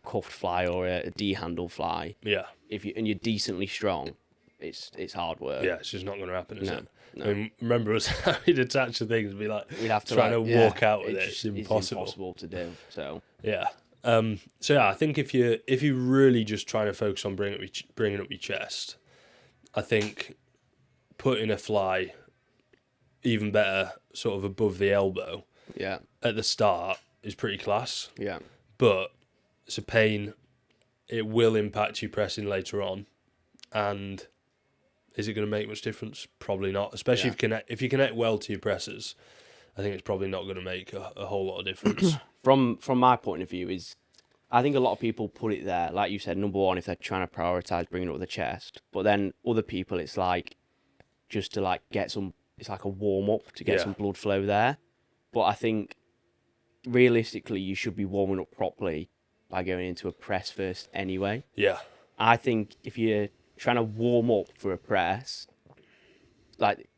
S2: cuffed fly or a D handle fly,
S1: yeah.
S2: and you're decently strong, it's hard work.
S1: Yeah, it's just not going to happen, is it?
S2: No.
S1: I mean, remember us having to attach the things and be like,
S2: We'd have to
S1: trying to walk out with it.
S2: It's
S1: It's impossible.
S2: It's impossible to do. So
S1: Yeah. So yeah, I think if you're really just trying to focus on bringing up your chest, I think putting a fly even better, sort of above the elbow, at the start is pretty class.
S2: Yeah.
S1: But it's a pain. It will impact you pressing later on, and is it going to make much difference? Probably not. Especially if you connect well to your presses, I think it's probably not going to make a whole lot of difference.
S2: From my point of view, is I think a lot of people put it there, like you said, number one, if they're trying to prioritize bringing up the chest, but then other people, it's like just to like get some. It's like a warm up to get some blood flow there. But I think realistically, you should be warming up properly by going into a press first anyway.
S1: Yeah.
S2: I think if you're trying to warm up for a press, like,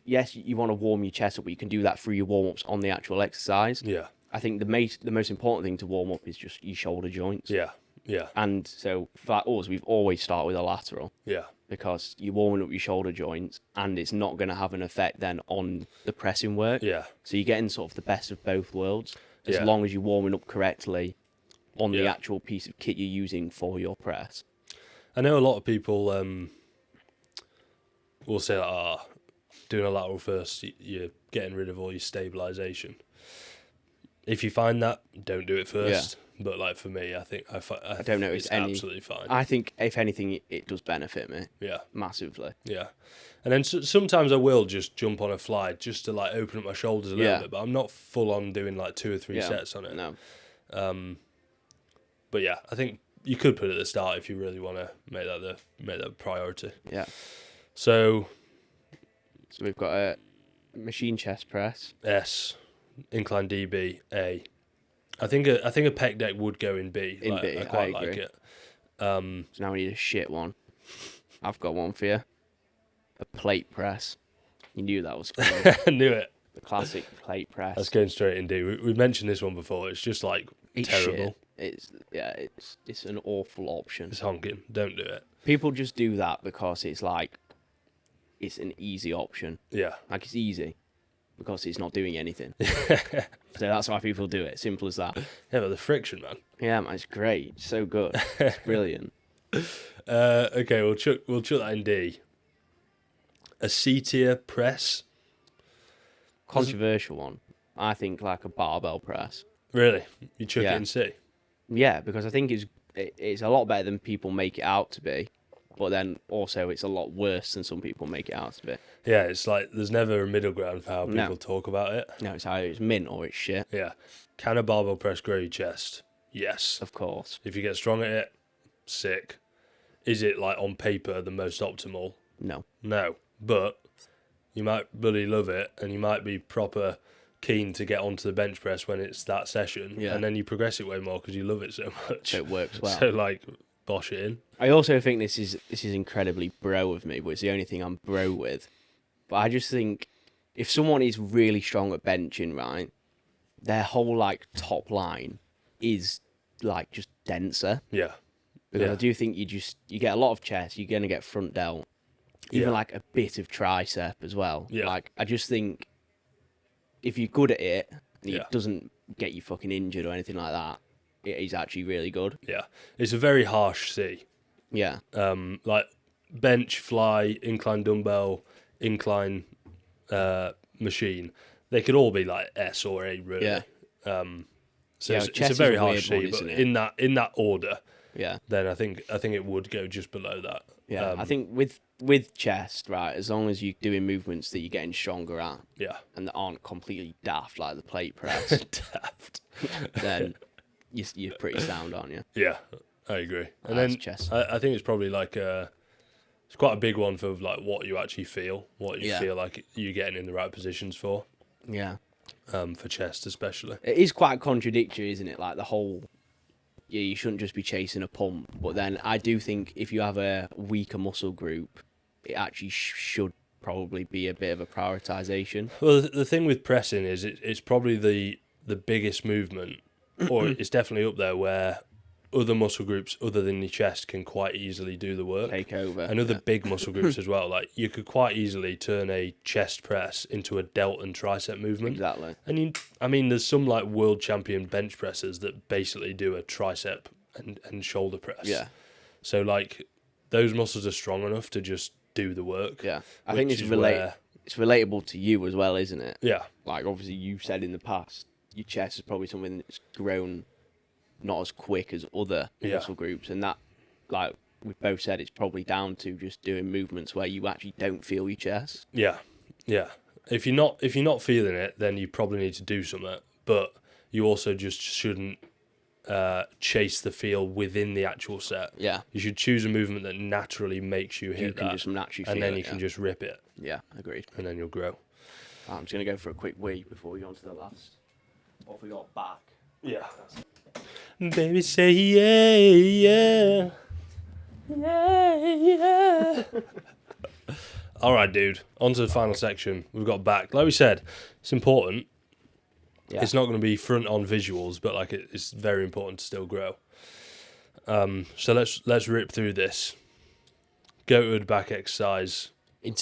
S2: yes, you want to warm your chest up, but you can do that through your warm ups on the actual exercise.
S1: Yeah.
S2: I think the most important thing to warm up is just your shoulder joints.
S1: Yeah. Yeah.
S2: And so for us, we've always started with a lateral.
S1: Yeah.
S2: Because you're warming up your shoulder joints and it's not going to have an effect then on the pressing work.
S1: Yeah.
S2: So you're getting sort of the best of both worlds as long as you're warming up correctly on the actual piece of kit you're using for your press.
S1: I know a lot of people will say that doing a lateral first, you're getting rid of all your stabilisation. If you find that, don't do it first. But like for me, I think I
S2: don't notice
S1: it's
S2: any.
S1: Absolutely fine.
S2: I think if anything, it does benefit me.
S1: Yeah,
S2: massively.
S1: Yeah, and then sometimes I will just jump on a fly just to like open up my shoulders a little bit, but I'm not full on doing like 2 or 3 sets on it.
S2: No.
S1: But yeah, I think you could put it at the start if you really want to make that a priority.
S2: Yeah.
S1: So
S2: we've got a machine chest press.
S1: S, incline DB, A. I think a pec deck would go in B.
S2: In
S1: like,
S2: B,
S1: I quite
S2: I
S1: like
S2: agree.
S1: it.
S2: So now we need a shit one. I've got one for you. A plate press. You knew that was coming.
S1: I knew it.
S2: The classic plate press.
S1: That's going straight in D. We mentioned this one before. It's just like
S2: it's
S1: terrible.
S2: Shit. It's an awful option.
S1: It's honking. Don't do it.
S2: People just do that because it's like it's an easy option.
S1: Yeah.
S2: Like it's easy because it's not doing anything. So that's why people do it. Simple as that.
S1: Yeah, but the friction, man.
S2: Yeah, man, it's great. It's so good. It's brilliant.
S1: Okay, we'll chuck that in D. A C tier press.
S2: Controversial one. I think like a barbell press.
S1: Really? You chuck it in C?
S2: Yeah, because I think it's a lot better than people make it out to be. But then also it's a lot worse than some people make it out to be.
S1: Yeah, it's like there's never a middle ground for how people talk about it.
S2: No, it's either it's mint or it's shit.
S1: Yeah. Can a barbell press grow your chest? Yes.
S2: Of course.
S1: If you get strong at it, sick. Is it like on paper the most optimal?
S2: No.
S1: No. But you might bloody love it and you might be proper keen to get onto the bench press when it's that session.
S2: Yeah.
S1: And then you progress it way more because you love it so much.
S2: So it works well.
S1: So like bosh it in.
S2: I also think this is incredibly bro of me, but it's the only thing I'm bro with. But I just think if someone is really strong at benching, right, their whole like top line is like just denser.
S1: Yeah.
S2: Because I do think you get a lot of chest, you're gonna get front delt, even like a bit of tricep as well.
S1: Yeah.
S2: Like I just think if you're good at it and
S1: Yeah.
S2: it doesn't get you fucking injured or anything like that, it is actually really good.
S1: Yeah. It's a very harsh C.
S2: Yeah.
S1: Like bench, fly, incline dumbbell, incline machine. They could all be like S or A really.
S2: Yeah.
S1: So
S2: Yeah,
S1: it's
S2: chest
S1: a
S2: is
S1: very
S2: a
S1: harsh
S2: weird
S1: C,
S2: one,
S1: but
S2: isn't it?
S1: in that order,
S2: Yeah.
S1: then I think it would go just below that.
S2: Yeah. I think with chest, right, as long as you're doing movements that you're getting stronger at
S1: Yeah.
S2: and that aren't completely daft like the plate press,
S1: Daft.
S2: then you're pretty sound, aren't you?
S1: Yeah, I agree. And
S2: That's
S1: then
S2: chest.
S1: I think it's probably like a It's quite a big one for like what you actually feel, what you
S2: Yeah.
S1: feel like you're getting in the right positions for
S2: Yeah.
S1: for chest especially.
S2: It is quite contradictory, isn't it? Like the whole, yeah, you shouldn't just be chasing a pump. But then I do think if you have a weaker muscle group, it actually should probably be a bit of a prioritization.
S1: Well, the thing with pressing is it's probably the biggest movement, or it's definitely up there where other muscle groups other than your chest can quite easily do the work.
S2: Take over.
S1: And other big muscle groups as well. Like you could quite easily turn a chest press into a delt and tricep movement.
S2: Exactly.
S1: And I mean, there's some like world champion bench pressers that basically do a tricep and shoulder press.
S2: Yeah.
S1: So like those muscles are strong enough to just do the work.
S2: Yeah. I think
S1: which
S2: it's
S1: is
S2: it's relatable to you as well, isn't it?
S1: Yeah.
S2: Like obviously you've said in the past, your chest is probably something that's grown not as quick as other muscle groups, and that, like we've both said, it's probably down to just doing movements where you actually don't feel your chest.
S1: Yeah. Yeah. If you're not feeling it, then you probably need to do something. But you also just shouldn't chase the feel within the actual set.
S2: Yeah.
S1: You should choose a movement that naturally makes you hit
S2: You can
S1: that,
S2: just naturally feel
S1: and then
S2: it,
S1: you can
S2: yeah.
S1: just rip it,
S2: Yeah, agreed.
S1: and then you'll grow.
S2: I'm just gonna go for a quick wee before we go on to the last. What have we got back?
S1: Yeah. Baby, say yeah, yeah. All right, dude. On to the final section. We've got back. Like we said, it's important.
S2: Yeah.
S1: It's not going to be front-on visuals, but like it's very important to still grow. So let's rip through this. Goated back exercise.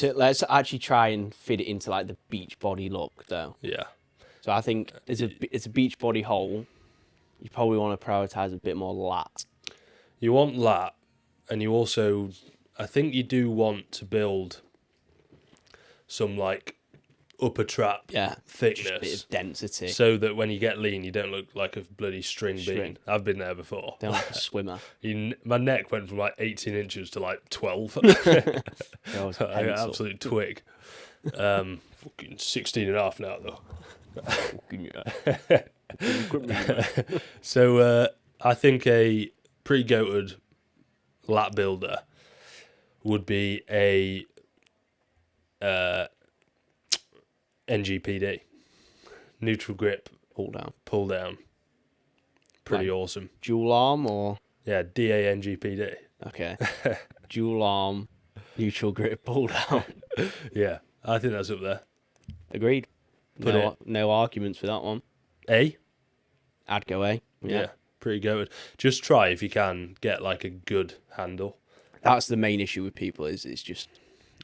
S2: Let's actually try and fit it into like the beach body look, though.
S1: Yeah.
S2: So I think it's a beach body hole. You probably want to prioritize a bit more lat.
S1: You want lat, and you also, I think you do want to build some like upper trap
S2: Yeah.
S1: thickness,
S2: Just a bit of density.
S1: so that when you get lean, you don't look like a bloody string bean.
S2: String.
S1: I've been there before.
S2: Don't like a swimmer.
S1: My neck went from like 18 inches to like 12.
S2: That was a
S1: I got
S2: pencil.
S1: absolute twig. Fucking 16 and a half now though. So I think a pretty goated lat builder would be a NGPD, neutral grip
S2: Pull down.
S1: pretty
S2: Like-
S1: awesome.
S2: Dual arm or
S1: Yeah, DANGPD.
S2: okay. Dual arm, neutral grip, pull down.
S1: Yeah, I think that's up there.
S2: Agreed.
S1: Put
S2: No arguments for that one.
S1: A?
S2: I'd go A.
S1: Yeah, pretty goated. Just try if you can get like a good handle.
S2: That's the main issue with people is it's just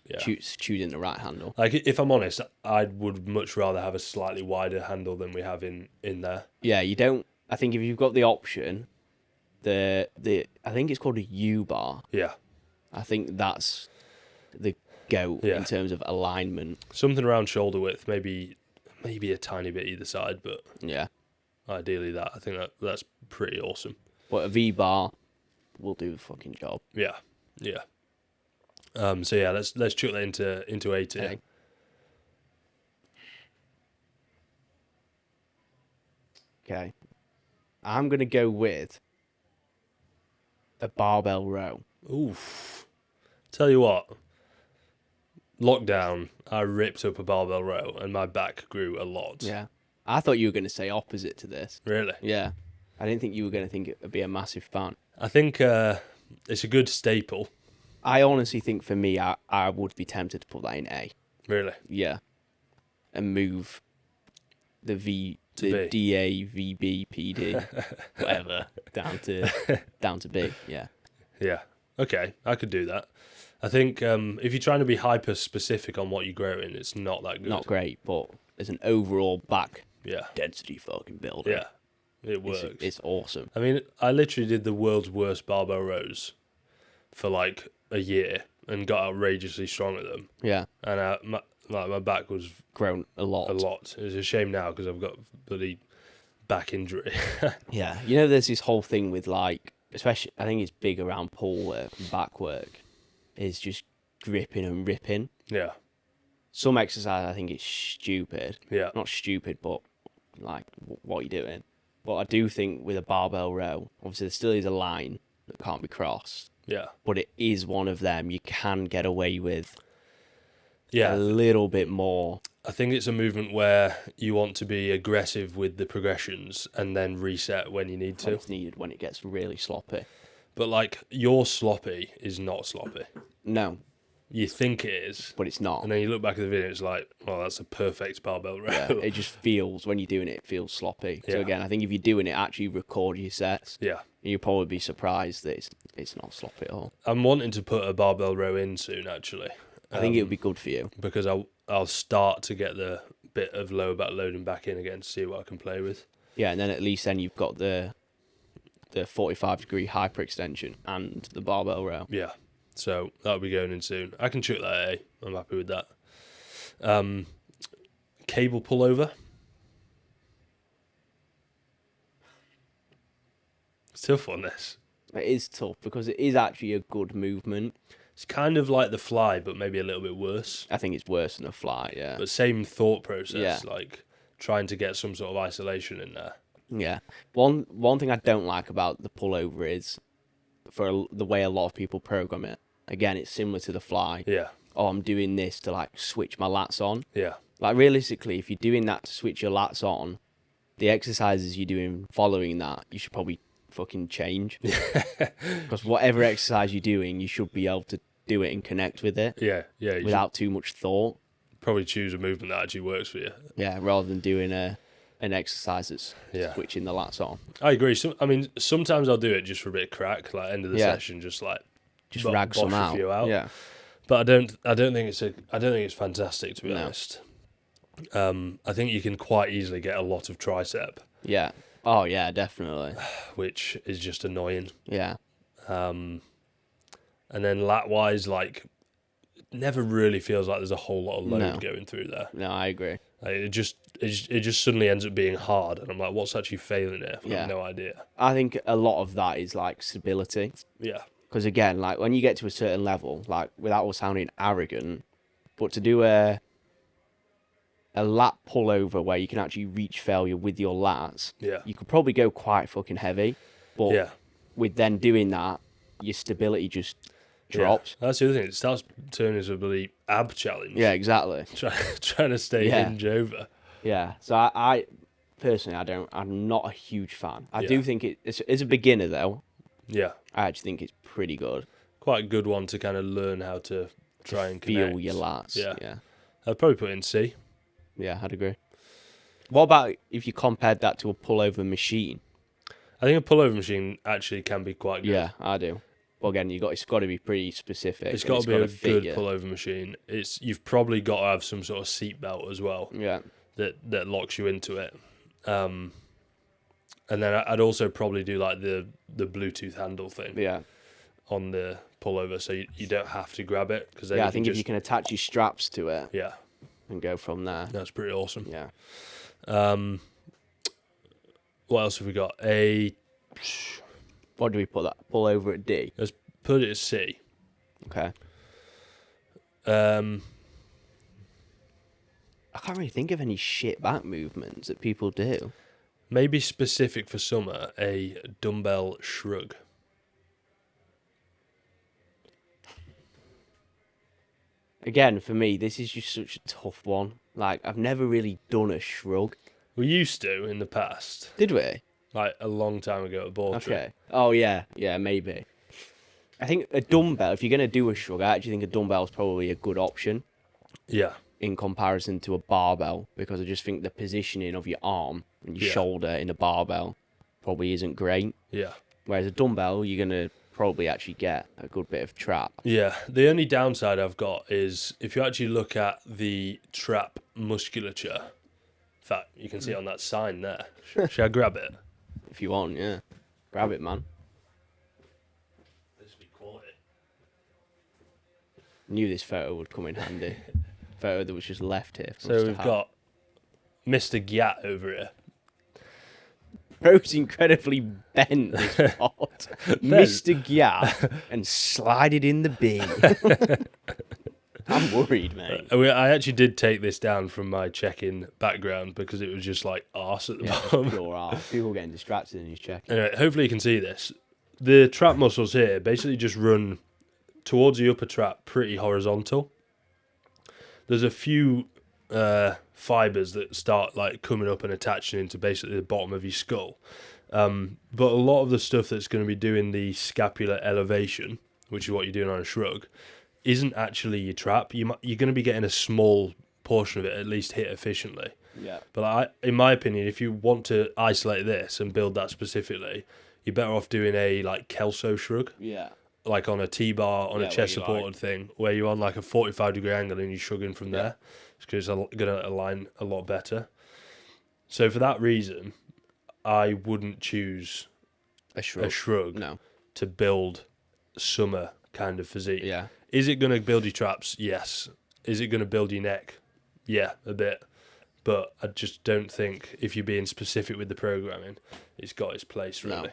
S1: Yeah.
S2: choosing the right handle.
S1: Like if I'm honest, I would much rather have a slightly wider handle than we have in there.
S2: Yeah, you don't. I think if you've got the option, the I think it's called a U bar.
S1: Yeah,
S2: I think that's the go
S1: Yeah.
S2: in terms of alignment.
S1: something around shoulder width, maybe a tiny bit either side, but
S2: Yeah,
S1: ideally that. I think that's pretty awesome.
S2: but a V bar will do the fucking job.
S1: Yeah, yeah. So yeah, let's chuck that into A tier.
S2: Okay. Okay, I'm gonna go with a barbell row.
S1: Oof. Tell you what, lockdown, I ripped up a barbell row and my back grew a lot.
S2: Yeah, I thought you were gonna say opposite to this.
S1: Really?
S2: Yeah, I didn't think you were gonna think it'd be a massive fan.
S1: I think it's a good staple.
S2: I honestly think for me, I would be tempted to put that in A.
S1: Really?
S2: Yeah, and move the
S1: To B.
S2: DA, VB, PD, whatever, down to B. Yeah,
S1: Yeah. Okay, I could do that. I think if you're trying to be hyper specific on what you're growing, it's not that good.
S2: not great, but as an overall back
S1: Yeah.
S2: density fucking builder,
S1: Yeah. It works.
S2: it's awesome.
S1: I mean, I literally did the world's worst barbell rows for like a year and got outrageously strong at them.
S2: Yeah,
S1: And my back was
S2: grown a lot.
S1: a lot. It's a shame now because I've got bloody back injury.
S2: Yeah, you know, there's this whole thing with like, especially I think it's big around pull work and back work, is just gripping and ripping.
S1: Yeah.
S2: Some exercise I think it's stupid.
S1: Yeah.
S2: Not stupid, but like what you're doing. But I do think with a barbell row, obviously there still is a line that can't be crossed.
S1: Yeah.
S2: but it is one of them you can get away with a
S1: Yeah.
S2: little bit more.
S1: I think it's a movement where you want to be aggressive with the progressions and then reset when you need
S2: When
S1: to.
S2: it's needed when it gets really sloppy.
S1: But like your sloppy is not sloppy.
S2: No,
S1: You think it is,
S2: but it's not.
S1: and then you look back at the video, it's like, well, that's a perfect barbell row.
S2: Yeah, it just feels, when you're doing it, it feels sloppy. So
S1: Yeah.
S2: again, I think if you're doing it, actually record your sets.
S1: Yeah.
S2: You'll probably be surprised that it's not sloppy at all.
S1: I'm wanting to put a barbell row in soon, actually.
S2: I think it would be good for you.
S1: Because I'll start to get the bit of lower back loading back in again to see what I can play with.
S2: Yeah, and then at least then you've got the 45-degree hyperextension and the barbell row.
S1: Yeah. So that'll be going in soon. I can chuck that A. I'm happy with that. Cable pullover. It's tough on this.
S2: It is tough because it is actually a good movement.
S1: It's kind of like the fly, but maybe a little bit worse.
S2: I think it's worse than a fly, yeah.
S1: But same thought process,
S2: Yeah.
S1: like trying to get some sort of isolation in there.
S2: Yeah. One thing I don't like about the pullover is the way a lot of people program it. Again, it's similar to the fly.
S1: Yeah,
S2: Oh, I'm doing this to like switch my lats on.
S1: yeah,
S2: Like realistically, if you're doing that to switch your lats on, the exercises you're doing following that, you should probably fucking change. Because whatever exercise you're doing, you should be able to do it and connect with it
S1: yeah. You should
S2: without too much thought.
S1: probably choose a movement that actually works for you.
S2: Yeah, rather than doing an exercise that's
S1: Yeah.
S2: switching the lats on.
S1: I agree. Sometimes I'll do it just for a bit of crack, like end of the
S2: Yeah.
S1: session, just like
S2: Just
S1: bo-
S2: rag some
S1: bosh a few out.
S2: Yeah.
S1: But I don't think it's fantastic, to be
S2: No.
S1: honest. I think you can quite easily get a lot of tricep,
S2: Yeah. Oh yeah, definitely.
S1: which is just annoying.
S2: Yeah.
S1: And then lat wise, like, never really feels like there's a whole lot of load
S2: No.
S1: going through there.
S2: No, I agree.
S1: Like, it just suddenly ends up being hard, and I'm like, what's actually failing here? I've
S2: Yeah.
S1: no idea.
S2: I think a lot of that is like stability.
S1: Yeah,
S2: Because again, like when you get to a certain level, like without sounding arrogant, but to do a lat pullover where you can actually reach failure with your lats,
S1: yeah,
S2: you could probably go quite fucking heavy. But
S1: yeah.
S2: with then doing that, your stability just drops.
S1: Yeah. That's the other thing. It starts turning into a bloody ab challenge.
S2: Yeah, exactly.
S1: Trying to stay
S2: Yeah.
S1: hinge over.
S2: Yeah. So I personally, I'm not a huge fan. I do
S1: Yeah.
S2: think it's as a beginner though,
S1: Yeah,
S2: I actually think it's pretty good.
S1: quite a good one to kind of learn how to try and connect.
S2: Feel your lats.
S1: Yeah.
S2: Yeah.
S1: I'd probably put in C.
S2: Yeah, I'd agree. What about if you compared that to a pullover machine?
S1: I think a pullover machine actually can be quite good.
S2: Yeah, I do. But again, it's got to be pretty specific.
S1: It's
S2: and
S1: got to be a
S2: gotta fit
S1: good
S2: you.
S1: pullover machine. You've probably got to have some sort of seat belt as well
S2: Yeah.
S1: that locks you into it. And then I'd also probably do like the Bluetooth handle thing
S2: Yeah.
S1: on the pullover, so you don't have to grab it because
S2: Yeah, I think if you can attach your straps to it
S1: yeah,
S2: and go from there.
S1: that's pretty awesome.
S2: Yeah.
S1: What else have we got?
S2: What do we put that? Pullover at D.
S1: Let's put it as C.
S2: Okay.
S1: Um,
S2: I can't really think of any shit back movements that people do.
S1: maybe specific for summer, a dumbbell shrug.
S2: Again, for me, this is just such a tough one. Like, I've never really done a shrug.
S1: We used to in the past,
S2: Did we?
S1: like a long time ago at Ball Tree.
S2: Okay. Oh, yeah. Yeah, maybe. I think a dumbbell, if you're going to do a shrug, I actually think a dumbbell is probably a good option
S1: Yeah,
S2: in comparison to a barbell because I just think the positioning of your arm and your
S1: Yeah.
S2: shoulder in a barbell probably isn't great.
S1: yeah.
S2: Whereas a dumbbell, you're going to probably actually get a good bit of trap.
S1: Yeah, the only downside I've got is if you actually look at the trap musculature, in fact, you can see it on that sign there. Should I grab it?
S2: If you want, yeah. Grab it, man.
S1: This would be quality.
S2: Knew this photo would come in handy. Photo that was just left here. for us
S1: So
S2: to
S1: we've
S2: have.
S1: got Mr. Gyat over here.
S2: Bro's incredibly bent this pot. Mr. Gyat and slide it in the bin. I'm worried, mate.
S1: I actually did take this down from my check-in background because it was just like arse at the
S2: Yeah,
S1: bottom.
S2: pure art. People getting distracted in his check.
S1: Anyway, hopefully you can see this. the trap muscles here basically just run towards the upper trap pretty horizontal. There's a few fibers that start like coming up and attaching into basically the bottom of your skull. But a lot of the stuff that's going to be doing the scapular elevation, which is what you're doing on a shrug, isn't actually your trap. You're going to be getting a small portion of it at least hit efficiently.
S2: Yeah.
S1: But in my opinion, if you want to isolate this and build that specifically, you're better off doing a like Kelso shrug,
S2: Yeah.
S1: like on a T-bar, on a
S2: Yeah,
S1: chest
S2: where you
S1: supported thing, where you're on like a 45-degree angle and you're shrugging from there. Because it's going to align a lot better. So for that reason, I wouldn't choose
S2: A shrug.
S1: a shrug
S2: No.
S1: to build summer kind of physique.
S2: Yeah.
S1: Is it going to build your traps? Yes. Is it going to build your neck? Yeah, a bit. But I just don't think, if you're being specific with the programming, it's got its place, really.
S2: No.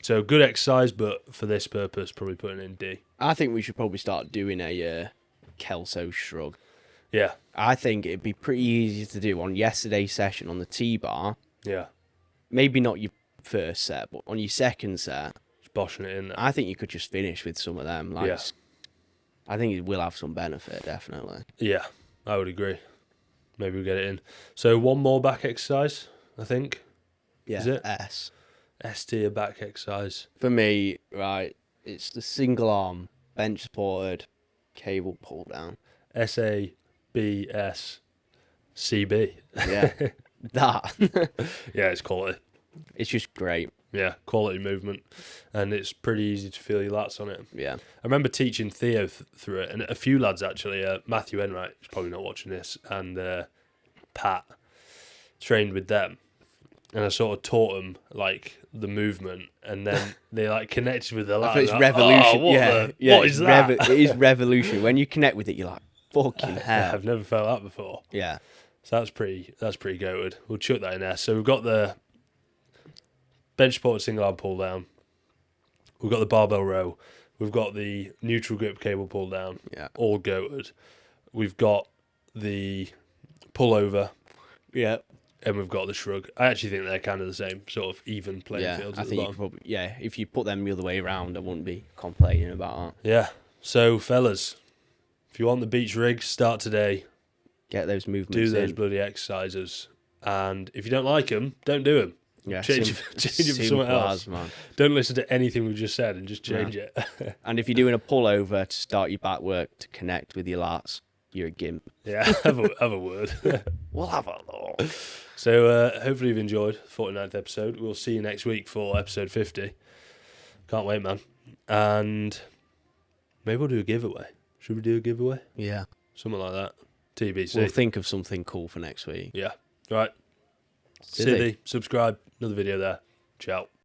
S1: So good exercise, but for this purpose, probably putting in D.
S2: I think we should probably start doing a Kelso shrug.
S1: Yeah,
S2: I think it'd be pretty easy to do on yesterday's session on the T-bar.
S1: yeah.
S2: Maybe not your first set, but on your second set,
S1: Just boshing it in there.
S2: I think you could just finish with some of them. Like,
S1: Yeah.
S2: I think it will have some benefit, definitely.
S1: Yeah, I would agree. Maybe we'll get it in. So one more back exercise, I think.
S2: Yeah.
S1: Is it?
S2: S.
S1: S tier back exercise.
S2: For me, right, it's the single arm bench supported cable pull down.
S1: SABSCB.
S2: Yeah. That.
S1: Yeah, it's quality.
S2: It's just great.
S1: Yeah, quality movement. And it's pretty easy to feel your lats on it.
S2: Yeah.
S1: I remember teaching Theo through it, and a few lads actually, Matthew Enright, who's probably not watching this, and Pat, trained with them. And I sort of taught them, like, the movement, and then they, like, connected with the
S2: I
S1: lats.
S2: think it's
S1: Like,
S2: revolution.
S1: "Oh, what is that?
S2: It is revolution. When you connect with it, you're like, fucking
S1: Yeah,
S2: hell.
S1: I've never felt that before.
S2: Yeah.
S1: So that's pretty goated. We'll chuck that in there. So we've got the bench supported single arm pull down. We've got the barbell row. We've got the neutral grip cable pull down.
S2: Yeah.
S1: All goated. We've got the pull over,
S2: Yeah.
S1: and we've got the shrug. I actually think they're kind of the same, sort of even playing
S2: Yeah.
S1: fields
S2: I
S1: at the
S2: think you
S1: bottom.
S2: could probably, yeah, if you put them the other way around, I wouldn't be complaining about that.
S1: Yeah. So fellas, if you want the beach rig, start today.
S2: Get those
S1: Do
S2: movements
S1: those
S2: in.
S1: bloody exercises. And if you don't like them, don't do them.
S2: Yeah,
S1: Change it for something else.
S2: Man.
S1: Don't listen to anything we've just said and just change it.
S2: And if you're doing a pullover to start your back work to connect with your lats, you're a gimp.
S1: Yeah, have a word.
S2: We'll have a look.
S1: So hopefully you've enjoyed the 49th episode. We'll see you next week for episode 50. Can't wait, man. And maybe we'll do a giveaway. Should we do a giveaway?
S2: Yeah.
S1: Something like that. TBC.
S2: We'll think of something cool for next week.
S1: Yeah. Right.
S2: Silly.
S1: Silly. Subscribe. Another video there. Ciao.